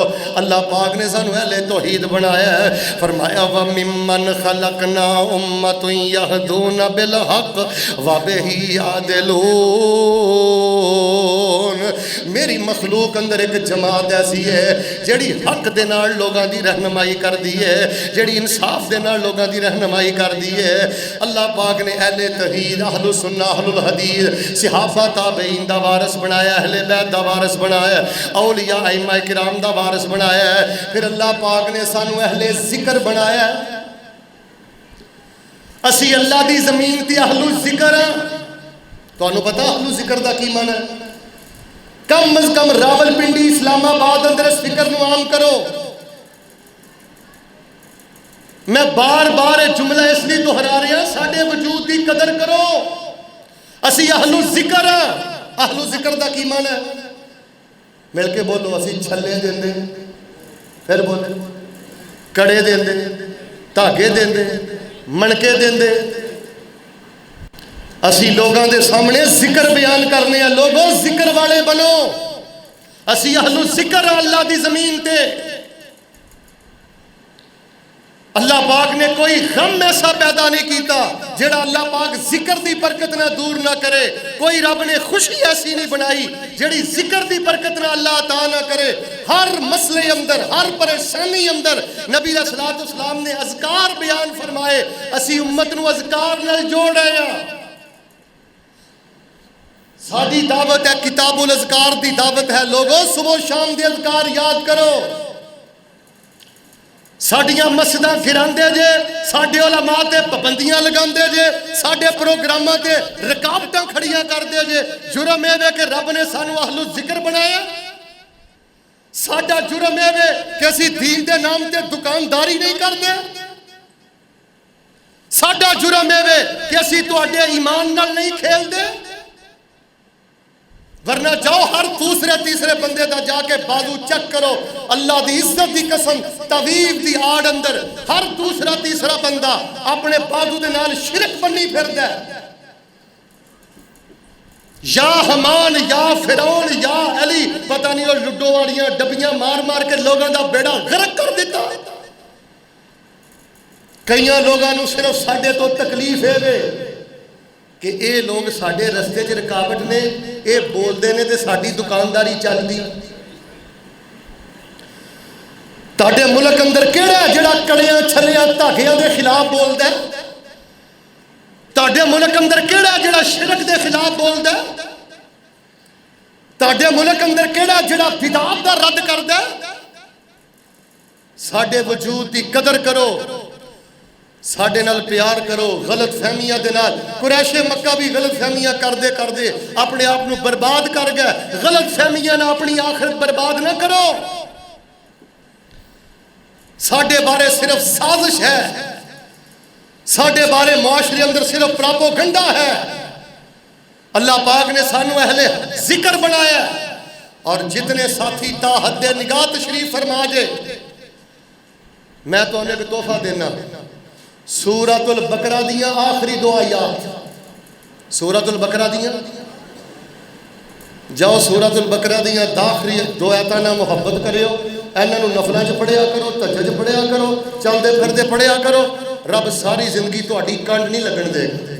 اللہ پاک نے سانو اہل توحید بنایا ہے، فرمایا وَمِمَّنْ خَلَقْنَا أُمَّةٌ يَهْدُونَ بِالْحَقِّ وَبِهِ يَعْدِلُونَ۔ میری مخلوق اندر ایک جماعت ایسی ہے جڑی حق دے نال لوگاں دی رہنمائی کر دی ہے، جڑی انصاف دے نال لوگاں دی رہنمائی کر دی ہے۔ اللہ پاک نے اہل توحید، اہل السنہ، اہل الحدیث، صحابہ تابعین دا وارث بنایا، اہل بیت دا وارث بنایا، اولیاء ائمہ کرام دا وارث بنایا ہے۔ پھر اللہ پاک نے سانو اہل ذکر بنایا ہے۔ اسی اللہ دی زمین تے اہل ذکر ہیں۔ تانوں پتہ اہل ذکر دا کی معنی ہے؟ کم از کم راول پنڈی اسلام آباد اندر اس فکر نو عام کرو۔ میں بار بار جملہ اس لیے دہرا رہا، ساڈے وجود دی قدر کرو۔ اسی اہل ذکر ہیں۔ اہل ذکر دا کی معنی ہے؟ مل کے بولو، اسی چھلے دیندے، پھر بولے کڑے دیندے، دھاگے دیندے، منکے دیندے۔ اسی لوگاں دے سامنے ذکر بیان کرنے ہیں، لوگوں ذکر والے بنو۔ اسی اہل ذکر اللہ دی زمین تے۔ اللہ پاک نے کوئی غم ایسا پیدا نہیں کیتا جڑا اللہ پاک ذکر دی برکت نہ دور نہ کرے، کوئی رب نے خوشی ایسی نہیں بنائی جڑی ذکر دی برکت نہ اللہ عطا نہ کرے۔ ہر مسئلے اندر، ہر پریشانی اندر نبی علیہ الصلوۃ والسلام نے اذکار بیان فرمائے، اسی امت نو اذکار نال جوڑ رہے ہیں۔ ساری دعوت ہے کتاب الاذکار دی دعوت ہے، لوگوں صبح و شام دی اذکار یاد کرو۔ ساڈیاں مسجداں گراندے جے، ساڈے علماء تے پابندیاں لگاندے جے، ساڈے پروگراماں تے رکاوٹاں کھڑیاں کردے جے۔ جرم اے وے کہ رب نے سانو اہل ذکر بنایا۔ ساڈا جرم اے وے کہ اسی دین دے نام تے دکانداری نہیں کردے۔ ساڈا جرم اے وے کہ اسی تواڈے ایمان نال نہیں کھیلدے۔ ورنہ جاؤ ہر دوسرے تیسرے بندے دا جا کے بازو چیک کرو، اللہ دی عزت دی قسم توحید دی آڑ اندر ہر دوسرا تیسرا بندہ اپنے بازو دے نال شرک بنی پھردا ہے۔ یا حمان، یا فرعون، یا علی، پتہ نہیں وہ لڈو والیاں ڈبیاں مار مار کے لوگوں دا بیڑا غرق کر دیتا۔ کئیاں لوگاں نو صرف ساڈے تو تکلیف ہے کہ اے لوگ ساڈے رستے چ رکاوٹ نے، اے بولدے نے تے ساڈی دکانداری چلدی۔ تاڈے ملک اندر کیڑا جڑا کڑیاں چھلیاں دھاگیاں دے خلاف بولدا ہے؟ تاڈے ملک اندر کیڑا جڑا شرک دے خلاف بولدا ہے؟ تاڈے ملک اندر کیڑا جڑا بدعت دا رد کردا ہے؟ ساڈے وجود دی قدر کرو، ساڈے نال پیار کرو. غلط فہمیاں دے نال قریش مکہ بھی غلط فہمیاں کر دے اپنے آپ نو برباد کر گئے. غلط فہمیاں نہ اپنی آخرت برباد نہ کرو. ساڈے بارے صرف سازش ہے, ساڈے بارے معاشرے اندر صرف پراپوگنڈا ہے. اللہ پاک نے سانو اہل ذکر بنایا ہے. اور جتنے ساتھی تا حد نگاہ تشریف فرما جے, میں تو انہیں ایک تحفہ دینا. سورۃ البقرہ دیاں آخری 2 آیات, سورۃ البقرہ دیاں جاؤ, سورۃ البقرہ دیاں آخری 2 آیاتاں نال محبت کریو. انہاں نو نفلاں چ پڑھیا کرو, تہجد چ پڑھیا کرو, چلدے پھردے پڑھیا کرو. رب ساری زندگی تہاڈی کنڈ نہیں لگن دے گا.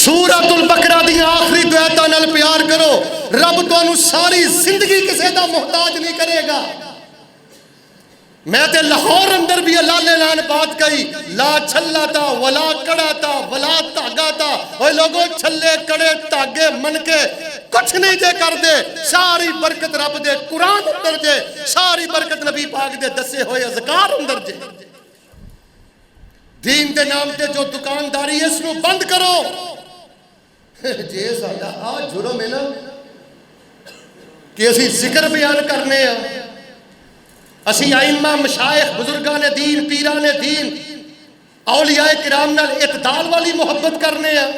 سورۃ البقرہ دیاں آخری 2 آیاتاں نال پیار کرو, رب تانوں ساری زندگی کسے دا محتاج نہیں کرے گا. میں تے لاہور اندر بھی اللہ نے لان بات کہی, لا چھلا تا ولا کڑا تا ولا تاگا تا. اوے لوگوں چھلے کڑے تاگے من کے کچھ نہیں جے کر دے. ساری برکت رب دے قرآن اندر جے, ساری برکت نبی پاک دے دسے ہوئے اذکار اندر جے. دین دے نام تے جو دکانداری اس نو بند کرو. جے ساڈا آ جرم ہے نا کہ اسی ذکر بیان کرنے ہیں, اسی ائمہ مشائخ بزرگان دین پیران دین اولیاء کرام نال اعتدال والی محبت کرنے ہیں,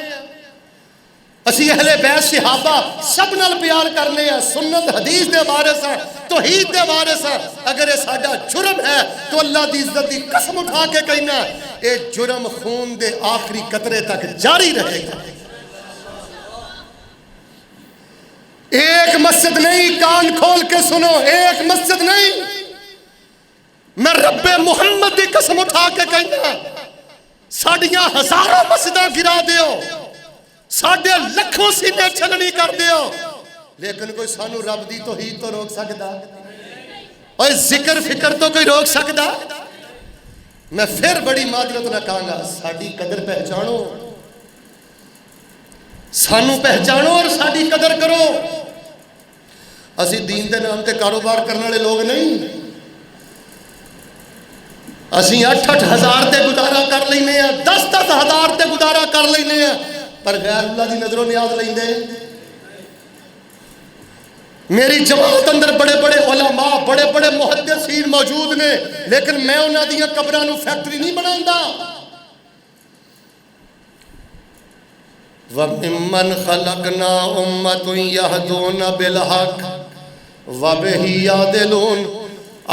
اسی اہل بیت صحابہ سب نال پیار کرنے ہیں, سنت حدیث دے وارث ہیں, توحید دے وارث ہیں. اگر یہ ساڈا جرم ہے تو اللہ دی عزت دی قسم اٹھا کے کہنا اے جرم خون دے آخری قطرے تک جاری رہے گا. ایک مسجد نہیں, کان کھول کے سنو, ایک مسجد نہیں, میں رب محمد دی قسم اٹھا کے کہنا ساڑیاں ہزاروں مسجداں گرا دیو, ساڑھے لکھوں سینے چھلنی کر دیو, لیکن کوئی سانو رب دی توحید تو روک سکتا, اور ذکر فکر تو کوئی روک سکتا. میں پھر بڑی معذرت نہ کہاں گا, ساڑی قدر پہچانو, سانو پہچانو اور ساڑی قدر کرو. اسی دین دے نام تے کاروبار کرنے والے لوگ نہیں. اسی 8-8 ہزار تے گزارا کر لینے ہیں, 10-10 ہزار تے گزارا کر لینے ہیں, پر غیر اللہ دی نظروں نیاز لیندے. میری جماعت اندر بڑے بڑے علماء, بڑے بڑے محدثین موجود نے, لیکن میں انہاں دیاں قبراں نو فیکٹری نہیں بناوندا. وَمِمَّنْ خَلَقْنَا أُمَّةٌ يَهْدُونَ بِالْحَقِّ وَبِهِ يَعْدِلُونَ.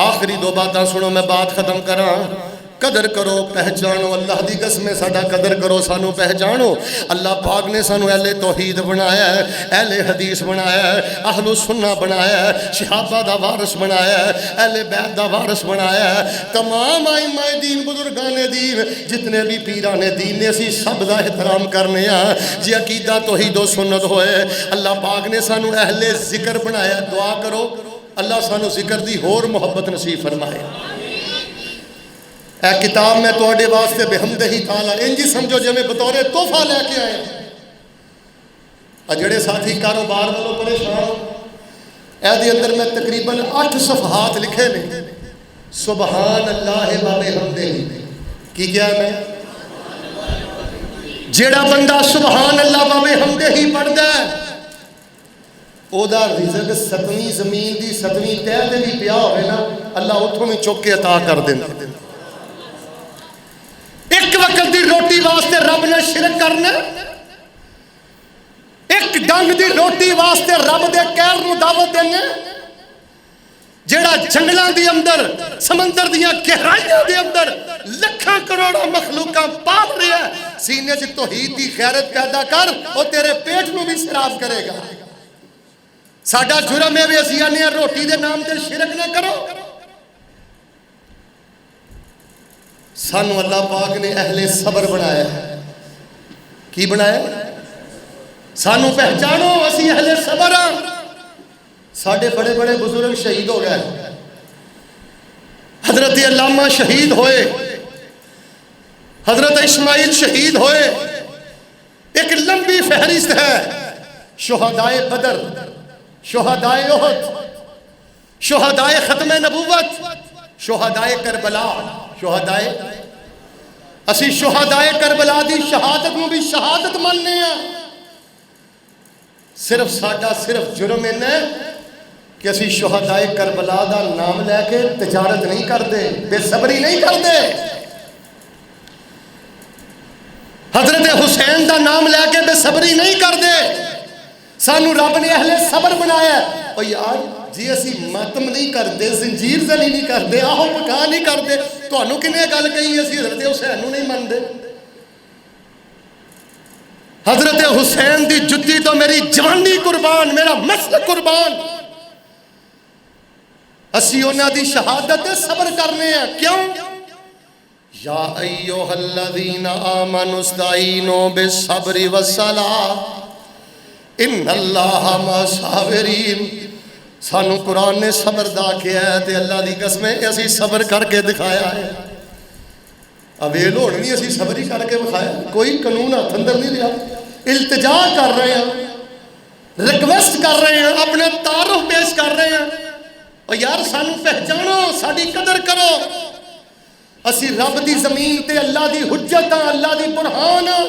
آخری 2 باتاں سنو, میں بات ختم کراں. قدر کرو, پہچانو, اللہ دی قسم ساڈا قدر کرو, سانو پہچانو. اللہ پاک نے سانو اہل توحید بنایا ہے, اہل حدیث بنایا ہے, اہل سنہ بنایا ہے, صحابہ دا وارث بنایا ہے, اہل بیت دا وارث بنایا ہے. تمام ائمہ دین بزرگان دین جتنے بھی پیران دین نے اسی سب دا احترام کرنے ہیں. جی عقیدہ توحید و سنت ہوئے, اللہ پاک نے سانو اہل ذکر بنایا. دعا کرو اللہ سانو ذکر دی ہور محبت نصیب فرمائے. اے کتاب میں توڑے واسطے بحمدہی تعالیٰ انجی سمجھو جی میں بطور تحفہ لے کے آئے. جڑے ساتھی کاروبار والوں پریشان, اے دی اندر میں تقریباً 8 صفحات لکھے نے. سبحان اللہ و بحمدہی کی کیا ہے, میں جڑا بندہ سبحان اللہ و بحمدہی پڑھدا ہے او دا رزق 7ویں زمین دی 7ویں تہہ تے بھی پیا ہوئے نا, اللہ اتھوں میں چک کے عطا کر دینا. ایک وقت دی روٹی واسطے رب نے شرک کرنا, ایک ڈنگ دی روٹی واسطے رب دے قہر نو دعوت دینے. جیڑا جنگلاں دی اندر, سمندر دیاں گہرائیاں دے اندر لکھاں کروڑاں مخلوقاں پال رہے ہیں, سینے سے توحید دی غیرت پیدا کر, وہ تیرے پیٹ نو بھی سراف کرے گا. ساڈا جرم ہے بھی اسی آنے روٹی دے نام تے شرک نہ کرو. سانو اللہ پاک نے اہل صبر بنایا ہے. کی بنایا؟ سانو پہچانو اسی اہل صبر ہیں. ساڑھے بڑے بڑے بزرگ شہید ہو گئے. حضرت علامہ شہید ہوئے, حضرت اسماعیل شہید ہوئے. ایک لمبی فہرست ہے, شہدائے بدر, شہدائے احد, شہدائے ختم نبوت, شہدائے کربلا, شہدائے اسی شہدائے کربلا دی شہادت نو بھی شہادت مننے ہیں. صرف ساڈا صرف جرم ہے کہ اسی شہدائے کربلا دا نام لے کے تجارت نہیں کرتے، بے صبری نہیں کرتے. حضرت حسین دا نام لے کے بے صبری نہیں کرتے. سانو رب نے اہل صبر بنایا ہے. اور یار جی اسی ماتم نہیں کرتے، زنجیر زنی نہیں کرتے، آہو پکا نہیں کرتے، تانوں کنے گل کہی اسی حضرت حسین نو نہیں منتے؟ حضرت حسین دی جدی تو میری جوانی قربان، میرا مسلک قربان. اسی انہاں دی شہادت صبر کرنے ہیں. کیوں؟ یا ایھا الذین آمنوا استعینوا بالصبر والصلاۃ ان اللہ مع الصابرین. سانو قرآن نے صبر دا کیا ہے تے اللہ دی قسمیں اسی صبر کر کے دکھایا ہے. اویل ہوڑ نہیں اسی صبر ہی کر کے دکھایا. کوئی قانون ہاتھ اندر نہیں لیا. التجا کر رہے ہیں، ریکویسٹ کر رہے ہیں، اپنے تعارف پیش کر رہے ہیں. اور یار سانو پہچانو، ساڈی قدر کرو. اسی رب دی زمین تے اللہ دی حجت ہاں، اللہ دی برہان ہاں.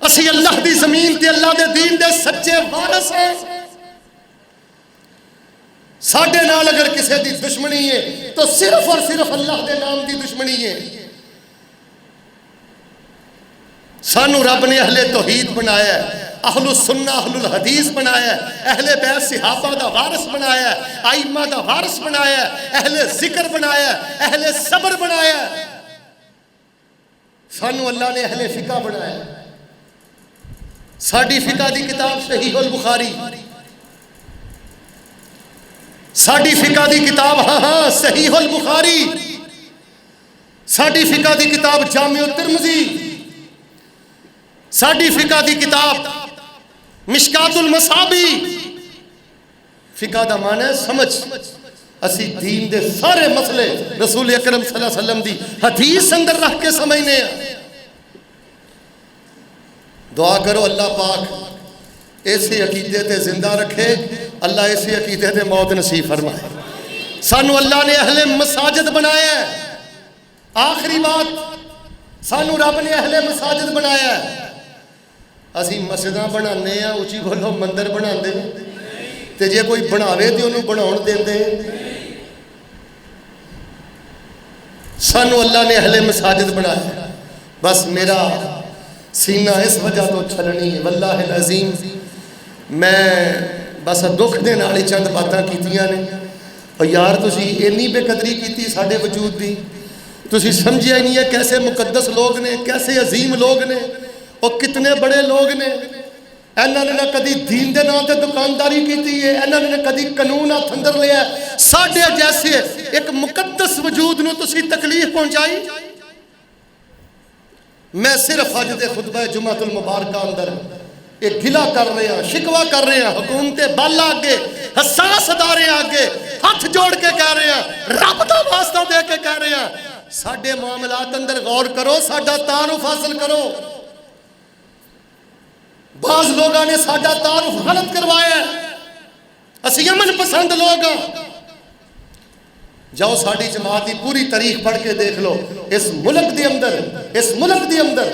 اسی اللہ دی زمین تے اللہ دے دین دے سچے وارث ہیں. ساڈے نال اگر کسے دی دشمنی ہے تو صرف اور صرف اللہ دے نام دی دشمنی ہے. سانو رب نے اہل توحید بنایا ہے، اہل السنہ اہل الحدیث بنایا ہے، اہل بیت صحابہ دا وارث بنایا ہے، ائمہ دا وارث بنایا ہے، اہل ذکر بنایا ہے، اہل صبر بنایا ہے. سانو اللہ نے اہل فقہ بنایا ہے. ساڈی فقہ دی کتاب صحیح البخاری، ساڈی فقہ دی کتاب ہاں صحیح البخاری، ساڈی فقہ دی کتاب جامع الترمذی، ساڈی فقہ دی کتاب مشکات المصابی. فقہ دا معنی ہے سمجھ. اسی دین دے سارے مسئلے رسول اکرم صلی اللہ علیہ وسلم دی حدیث اندر رکھ کے سمجھنے ہیں. دعا کرو اللہ پاک ایسے عقیدے تے زندہ رکھے، اللہ ایسے عقیدے تے موت نصیب فرمائے. سانو اللہ نے اہل مساجد بنایا ہے. آخری بات، سانو رب نے اہل مساجد بنایا ہے. اسی مسجداں بنانے ہیں، اچھی بولو مندر بنا دے تے جے کوئی بناوے تے انہوں بناؤن دے دے. سانو اللہ نے اہل مساجد بنایا ہے. بس میرا سینہ اس وجہ تو چھلنی ہے واللہ العظیم. میں بس دکھ دے نال ہی چند باتاں کیتیاں نے. اور یار تسی اینی بے قدری کیتی ساڈے وجود دی، تسی سمجھیا ہی نہیں ہے کیسے مقدس لوگ نے، کیسے عظیم لوگ نے، اور کتنے بڑے لوگ نے. انہاں نے نہ کدی دین دے نام تے دکانداری کیتی ہے، انہاں نے نہ کدی قانون ہاتھ اندر لیا. ساڈے جیسے ایک مقدس وجود نو تسی تکلیف پہنچائی. میں صرف اج دے خطبہ جمعہ المبارکہ اندر ایک گلہ کر رہے ہیں، شکوہ کر رہے ہیں حکومت بالا آگے، حساس ادارے آگے ہاتھ جوڑ کے کہہ رہے ہیں، رب دا واسطہ دے کے کہہ رہے ہیں ساڈے معاملات اندر غور کرو، ساڈا تعارف حاصل کرو. بعض لوگوں نے ساڈا تعارف غلط کروایا ہے. اسی امن پسند لوگ ہیں. جاؤ ساڈی جماعت کی پوری تاریخ پڑھ کے دیکھ لو. اس ملک دے اندر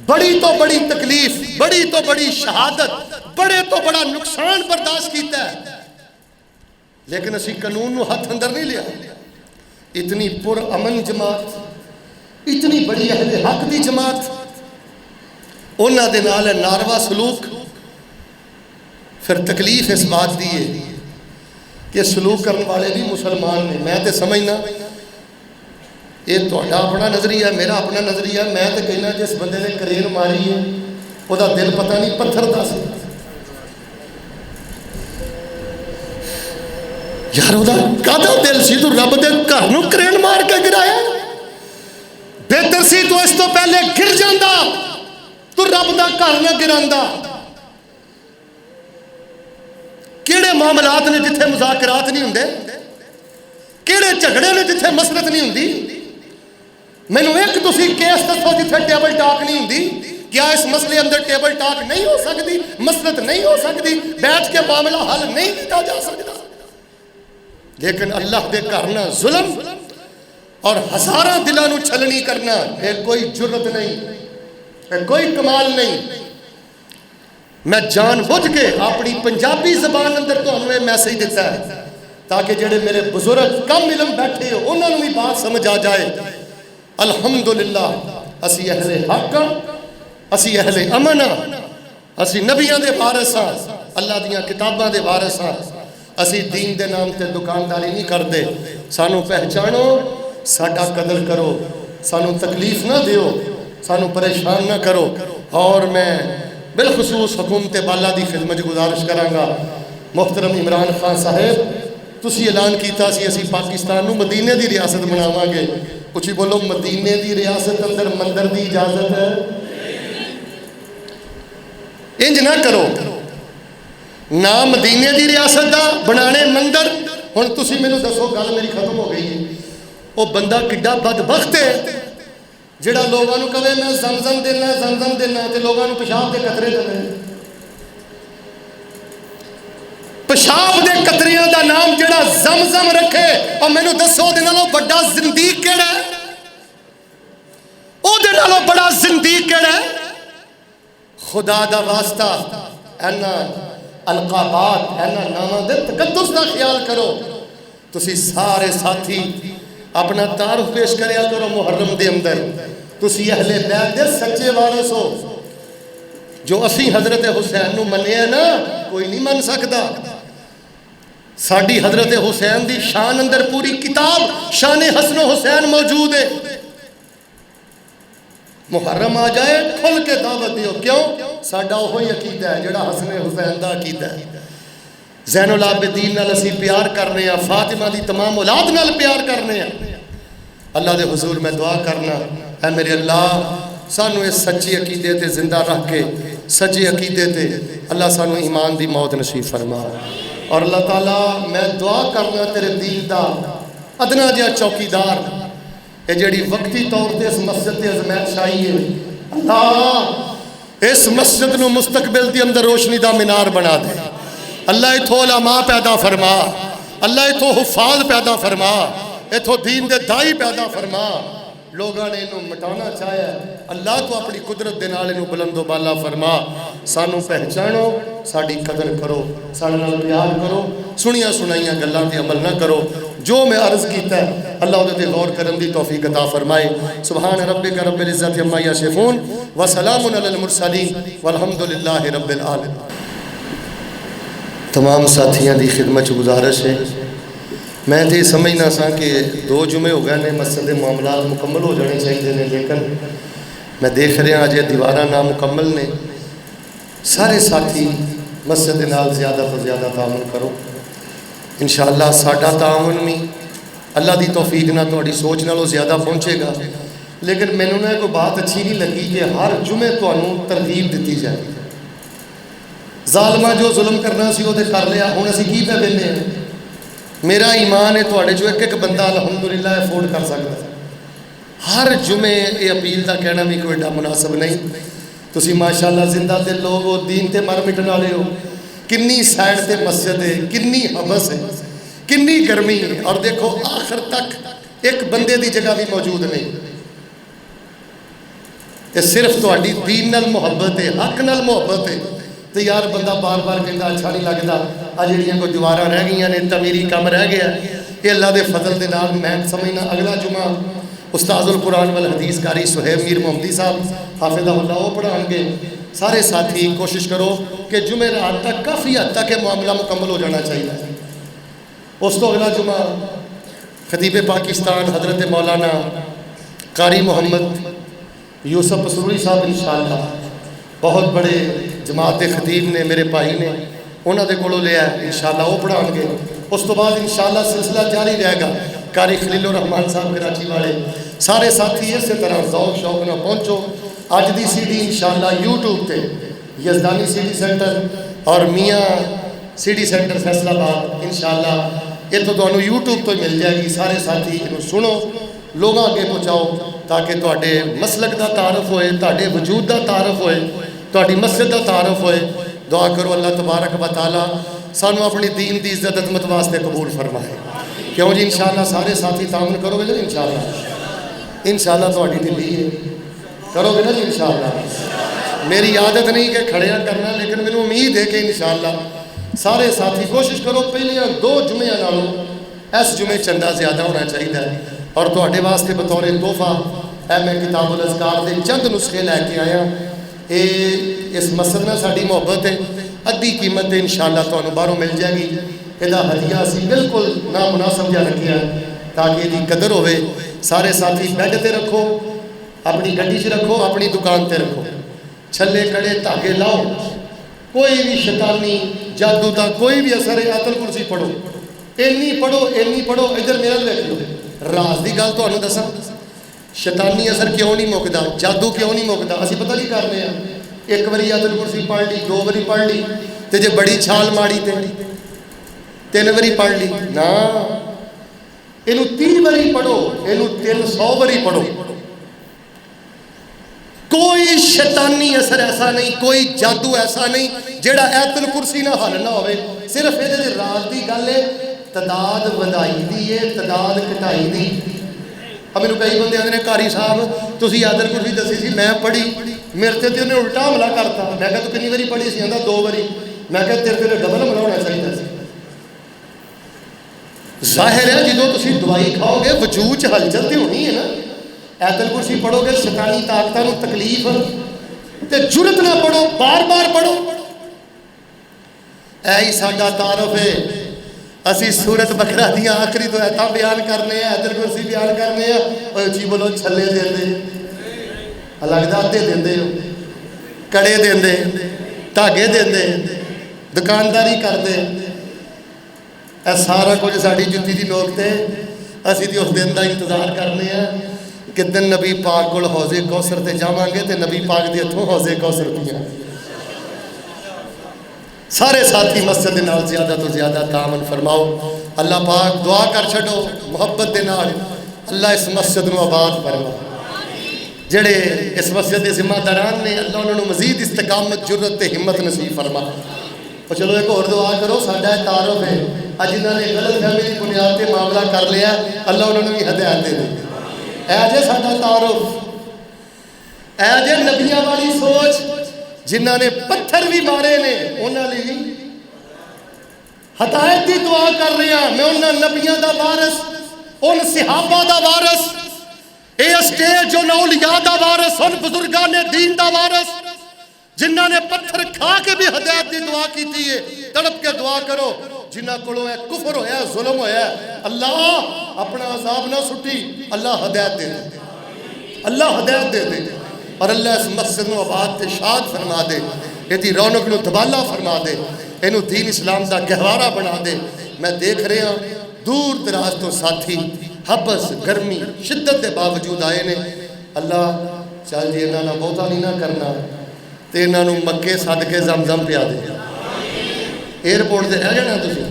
بڑی تو بڑی تکلیف، بڑی تو بڑی شہادت، بڑے تو بڑا نقصان برداشت کیتا ہے، لیکن اسی قانون نو ہاتھ اندر نہیں لیا. اتنی پر امن جماعت، اتنی بڑی اہل حق دی جماعت، انہاں دے نال ناروا سلوک. پھر تکلیف اس بات دی ہے کہ سلوک کرنے والے بھی مسلمان نے. میں تے سمجھنا یہ تہاڈا اپنا نظریہ، میرا اپنا نظریہ. میں تے کہنا جس بندے نے کرین ماری ہے وہ دا دل پتہ نہیں پتھر دا سی. یار وہ دا کادا دل سی تو رب دے گھر نو کرین مار کے گرایا. بہتر سی تو اس تو پہلے گر جاندا تو رب دا گھر نہ گراندا. کیڑے معاملات نے جتھے مذاکرات نہیں ہوندے، کیڑے جھگڑے نے جتھے مسلط نہیں ہوندی. مینوں ایک تسی کیس دسو جتھے ٹیبل ٹاک نہیں ہوندی. کیا اس مسئلے اندر ٹیبل ٹاک نہیں ہو سکتی، مسلط نہیں ہو سکتی، بیٹھ کے معاملہ حل نہیں کیتا جا سکتا؟ لیکن اللہ دے کرنا ظلم اور ہزاراں دلاں نوں چھلنی کرنا یہ کوئی جرت نہیں، یہ کوئی کمال نہیں۔ میں جان بوجھ کے اپنی پنجابی زبان اندر تمہیں یہ میسیج دیتا ہے تاکہ جڑے میرے بزرگ کم علم بیٹھے ہو انہوں نے بھی بات سمجھ آ جائے۔ الحمدللہ اسی اہل حق ہاں، اسی اہل امن ہاں، اسی نبیاں دے وارث ہاں، اللہ دیاں کتاباں دے وارث ہاں۔ اسی دین دے نام تے دکانداری نہیں کردے، سانو پہچانو، ساڈا قدر کرو، سانو تکلیف نہ دیو، سانو پریشان نہ کرو۔ اور میں بالخصوص حکومت بالا دی خدمت گزارش کرانگا، محترم عمران خان صاحب تسی اعلان کیتا سی اسی پاکستان نو مدینے دی ریاست بناواں گے، کچھ بولو مدینے دی ریاست اندر مندر دی اجازت ہے؟ انج نہ کرو، نہ مدینے دی ریاست دا بنانے مندر۔ ہن تسی مینوں دسو گل میری ختم ہو گئی ہے، وہ بندہ کڈا بدبخت ہے جڑا لوگاں نوں کہے میں زمزم دینا تے لوگاں نوں پیشاب دے قطرے دے، پیشاب دے قطریاں دا نام جڑا زمزم رکھے، اور مینوں دسو دے نالوں بڑا زندیق کیڑا ہے؟ او دے نالوں بڑا زندیق کیڑا ہے؟ خدا دا واسطہ اینا القابات اینا نامہ دے تقدس دا خیال کرو۔ تسی سارے ساتھی اپنا تعارف پیش کریا کرو محرم دے اندر، تسی اہل بیت دے سچے وارث ہو۔ جو اسی حضرت حسین نو منیا نا کوئی نہیں من سکتا۔ ساڈی حضرت حسین دی شان اندر پوری کتاب شان حسن و حسین موجود ہے۔ محرم آ جائے کھل کے دعوت دیو، کیوں؟ ساڈا وہی عقیدہ ہے جڑا حسن حسین دا عقیدہ ہے۔ زین العابدین نال اسی پیار کرنے ہیں، فاطمہ دی تمام اولاد نال پیار کرنے ہیں۔ اللہ دے حضور میں دعا کرنا، اے میرے اللہ سانو اس سچی عقیدے تے زندہ رکھ کے سچے عقیدے تے اللہ سانو ایمان دی موت نصیب فرما۔ اور اللہ تعالیٰ میں دعا کرنا تیرے دین دا ادنا جہا چوکیدار یہ جڑی وقتی طور تے اس مسجد تے عظمت شاہی ہے، اللہ اس مسجد نو مستقبل دی اندر روشنی دا مینار بنا دے۔ اللہ اتھو علماء پیدا فرما، اللہ اتھو حفاظ پیدا فرما، اتھو دین دے دائی پیدا فرما۔ لوگاں نے انہوں مٹانا چاہیا ہے، اللہ تو اپنی قدرت دے نال انہوں بلند و بالا فرما۔ سانو پہچانو، ساڑی قدر کرو، ساڑا نال پیار کرو، سنیاں سنائیاں گلاں تے عمل نہ کرو۔ جو میں عرض کیتا ہے اللہ عدد غور کرن دی توفیق عطا فرمائے۔ سبحان ربک رب العزت عما یصفون وسلام علی المرسلین والحمدللہ رب العالمین۔ تمام ساتھیاں دی خدمت گزارش ہے، میں تو یہ سمجھنا سا کہ 2 جمعے ہو گئے نے مسجد معاملات مکمل ہو جانے چاہیے نے، لیکن میں دیکھ رہا آج دیواراں نامکمل نے۔ سارے ساتھی مسجد نال زیادہ تو زیادہ تعاون کرو، انشاءاللہ ساڈا تعاون بھی اللہ دی توفیق نہ تہاڈی سوچ نالوں زیادہ پہنچے گا۔ لیکن مینوں نہ کوئی بات اچھی نہیں لگی کہ ہر جمعے تہانوں ترغیب دتی جائے۔ ظالمہ جو ظلم کرنا سی وہ تے کر لیا، ہن اسی کی پہ ویلے ہیں؟ میرا ایمان ہے تواڈے جو ایک بندہ الحمدللہ افورڈ کر سکتا ہے۔ ہر جمعے یہ اپیل دا کہنا بھی کوئی ایڈا مناسب نہیں۔ تسی ماشاءاللہ زندہ تے لوگ ہو، دین تے مر مٹن والے ہو، کنی سائڈ تے مسجد ہے، کنی حبس ہے، کنی گرمی ہے، اور دیکھو آخر تک ایک بندے دی جگہ بھی موجود نہیں۔ یہ صرف تواڈی دین نال محبت ہے، حق نال محبت ہے۔ تو یار بندہ بار بار کہتا اچھا نہیں لگتا، آ جڑیاں کوئی دیواراں رہ گئی نے، تعمیری کم رہ گیا، یہ اللہ دے فضل دے نال میں سمجھنا اگلا جمعہ استاذ القرآن والحدیث قاری سہیب میر محمدی صاحب حافظہ اللہ وہ پڑھان گے۔ سارے ساتھی کوشش کرو کہ جمعہ رات تک کافی حد تک یہ معاملہ مکمل ہو جانا چاہیے۔ اس تو اگلا جمعہ خطیب پاکستان حضرت مولانا قاری محمد یوسف پسروری صاحب انشاءاللہ بہت بڑے جماعت خطیب نے، میرے بھائی نے، انہوں دے کولوں لیا ہے، انشاءاللہ وہ پڑھان گے۔ اس تو بعد انشاءاللہ سلسلہ جاری رہے گا۔ قاری خلیل الرحمان صاحب کراچی والے سارے ساتھی اسی طرح ذوق شوق نہ پہنچو۔ اج دی سی ڈی انشاءاللہ یوٹیوب تے یزدانی سی ڈی سینٹر اور میاں سی ڈی سینٹر فیصل آباد انشاءاللہ یہ تو تمہیں یوٹیوب تو مل جائے گی۔ سارے ساتھی انہوں سنو، لوگوں اگے پہنچاؤ تاکہ تواڈے مسلک دا تعارف ہوئے، تواڈے وجود دا تعارف ہوئے، تواڈی مسجد دا تعارف ہوئے۔ دعا کرو اللہ تبارک و تعالی سانو اپنی دین دی عزت عظمت واسطے قبول فرمائے۔ کیوں جی انشاءاللہ سارے ساتھی تعاون کرو گے جی انشاءاللہ انشاءاللہ تہاڈی ڈھلی ہے کرو گے نا جی انشاءاللہ میری عادت نہیں کہ کھڑیاں کرنا لیکن مجھے امید ہے کہ انشاءاللہ سارے ساتھی کوشش کرو پہلے 2 جمعے نالوں اس جمعے چندہ زیادہ ہونا چاہیے اور تہاڈے واسطے بطور تحفہ میں کتاب الاذکار دے چند نسخے لے کے آیا اس مسجد نال ساڈی محبت ہے ادھی قیمت تے انشاءاللہ تانوں باہروں مل جائے گی یہ ہدیہ اسی بالکل نامناسب جہا رکھیا ہے تاکہ یہ قدر ہوئے سارے ساتھی بیڈ تے رکھو اپنی گڈی چ رکھو اپنی دکان تے رکھو چھلے کڑے دھاگے لاؤ کوئی بھی شیطانی جادو دا کوئی بھی اثر ہے آیت الکرسی پڑھو اینی پڑھو ادھر میرا دیکھو راز دی گل تانوں دساں شیطانی اثر کیوں نہیں مکدا جادو کیوں نہیں مکدا اسی پتہ نہیں کرنے ہیں ایک باری آیت الکرسی پڑھ لی 2 باری پڑھ لی تے جے بڑی چھال ماڑی تے 3 باری پڑھ لی نا اینو 30 باری پڑھو اینو 300 باری پڑھو کوئی شیطانی اثر ایسا نہیں کوئی جادو ایسا نہیں جیڑا آیت الکرسی نہ حل نہ ہوئے صرف یہ راز دی گل ہے تعداد ودائی دی ہے تعداد کٹائی دی اب میں کئی بندے آتے ہیں قاری صاحب تسی آیت الکرسی دسی سی میں پڑھی میرے تے انہیں الٹا حملہ کرتا میں کہا تو کنی باری پڑھی سی آندا 2 باری میں کہا تیرے ڈبل حملہ ہونا چاہیے سی ظاہر ہے جدو تسی دوائی کھاؤ گے وجود چ ہلچل تے ہونی ہے نا آیت الکرسی پڑھو گے شیطانی طاقتاں نوں تکلیف تے جرت نہ پڑھو بار بار پڑھو اے ہی ساڈا تعارف ہے اسی سورت بقرہ دیاں آخری تو ایتاں بیان کرنے ہیں آیت الکرسی بیان کرنے ہیں اور اچھی بولو چھلے دیندے لگدا تے دیندے ہو کڑے دیندے دھاگے دیندے دکانداری کردے اے سارا کچھ ساڈی جُتی دی نوک تے اسی تے اس دن دا انتظار کرنے ہیں کہ دن نبی پاک کول حوض کوثر تے جاواں گے تے نبی پاک دے ہتھوں حوض کوثر پیاں سارے ساتھی مسجد دے نال زیادہ تو زیادہ تعاون فرماؤ اللہ پاک دعا کر چھڈو محبت دے نال اللہ اس مسجد نو آباد فرما جڑے اس مسجد دے ذمہ داران نے اللہ انہاں نو مزید استقامت جرت تے ہمت نصیب فرما اور چلو ایک اور دعا کرو ساڈا تعارف ہے اج انہاں نے غلط فہمی دی بنیاد تے معاملہ کر لیا اللہ انہاں نو بھی ہدایت دے دے اے جے ساڈا تعارف اے جے نبیاں والی سوچ جنہاں نے پتھر بھی مارے نے انہاں لئی ہدایت دی دعا کر رہے ہیں میں انہاں نبیاں دا وارث ان صحابہ دا وارث اے اسٹیج جو اولیاء دا وارث ان بزرگان دین دا وارث جنہاں نے پتھر کھا کے بھی ہدایت دی دعا کیتی ہے تڑپ کے دعا کرو جنہاں کولوں ہے کفر ہویا ہے ظلم ہویا ہے اللہ اپنا عذاب نہ سٹی اللہ ہدایت دے دے اللہ ہدایت دے دے اور اللہ اس مسجد نو آباد تے شاد فرما دے ایدی رونق نو دبالا فرما دے اینو دین اسلام دا گہوارہ بنا دے میں دیکھ رہے ہاں دور دراز تو ساتھی حبس گرمی شدت دے باوجود آئے نے اللہ چل جی انہاں نہ بہتا نہیں نہ کرنا تے انہاں نو مکے صدقے زمزم پیا دے ایئرپورٹ دے ہے جانا تسی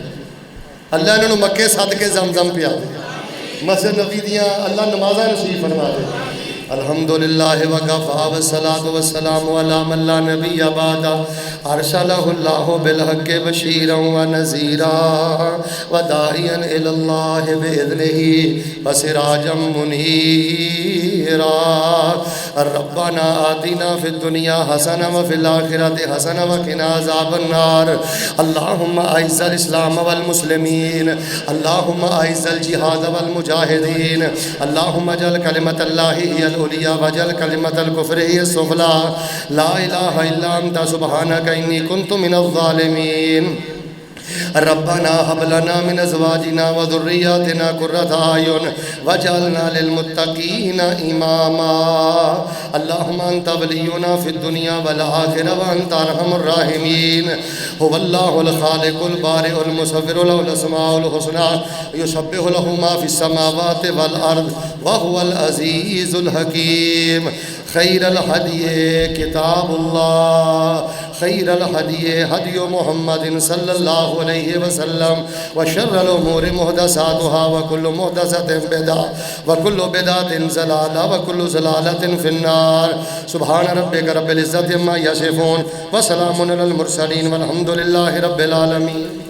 اللہ انہاں نو مکے صدقے زمزم پیا دے مسجد نبی دیاں اللہ نمازاں نصیب فرما دے الحمدللہ وکفا والصلاۃ والسلام علی من لا نبی بعد ارسلہ اللہ بالحق بشیرا ونذیرا وداعیا الی اللہ باذنہ وسراجا منیرا ربنا آتنا فی الدنیا حسنہ وفی الآخرۃ حسنہ وقنا عذاب النار اللہم اعز الاسلام والمسلمین اللہم اعز الجہاد والمجاہدین اللہم اجعل کلمۃ اللہ ہی العلیٰ واجعل کلمۃ الکفر ہی السفلی لا الہ الا انت سبحانک انی کنت من الظالمین ربنا هب لنا من ازواجنا وذرياتنا قرة اعين واجعلنا للمتقين اماما اللهم انت ولينا في الدنيا والاخره وانت ارحم الراحمين هو الله الخالق البارئ المصور له الاسماء الحسنى يسبح له ما في السماوات والارض وهو العزيز الحكيم خير الهدي كتاب الله خير الهدي هدي محمد صلى الله عليه وسلم وشر الأمور محدثاتها وكل محدثة بدعة وكل بدعة ضلالة وكل ضلالة في النار سبحان ربك رب العزة عما يصفون وسلام على المرسلين والحمد لله رب العالمين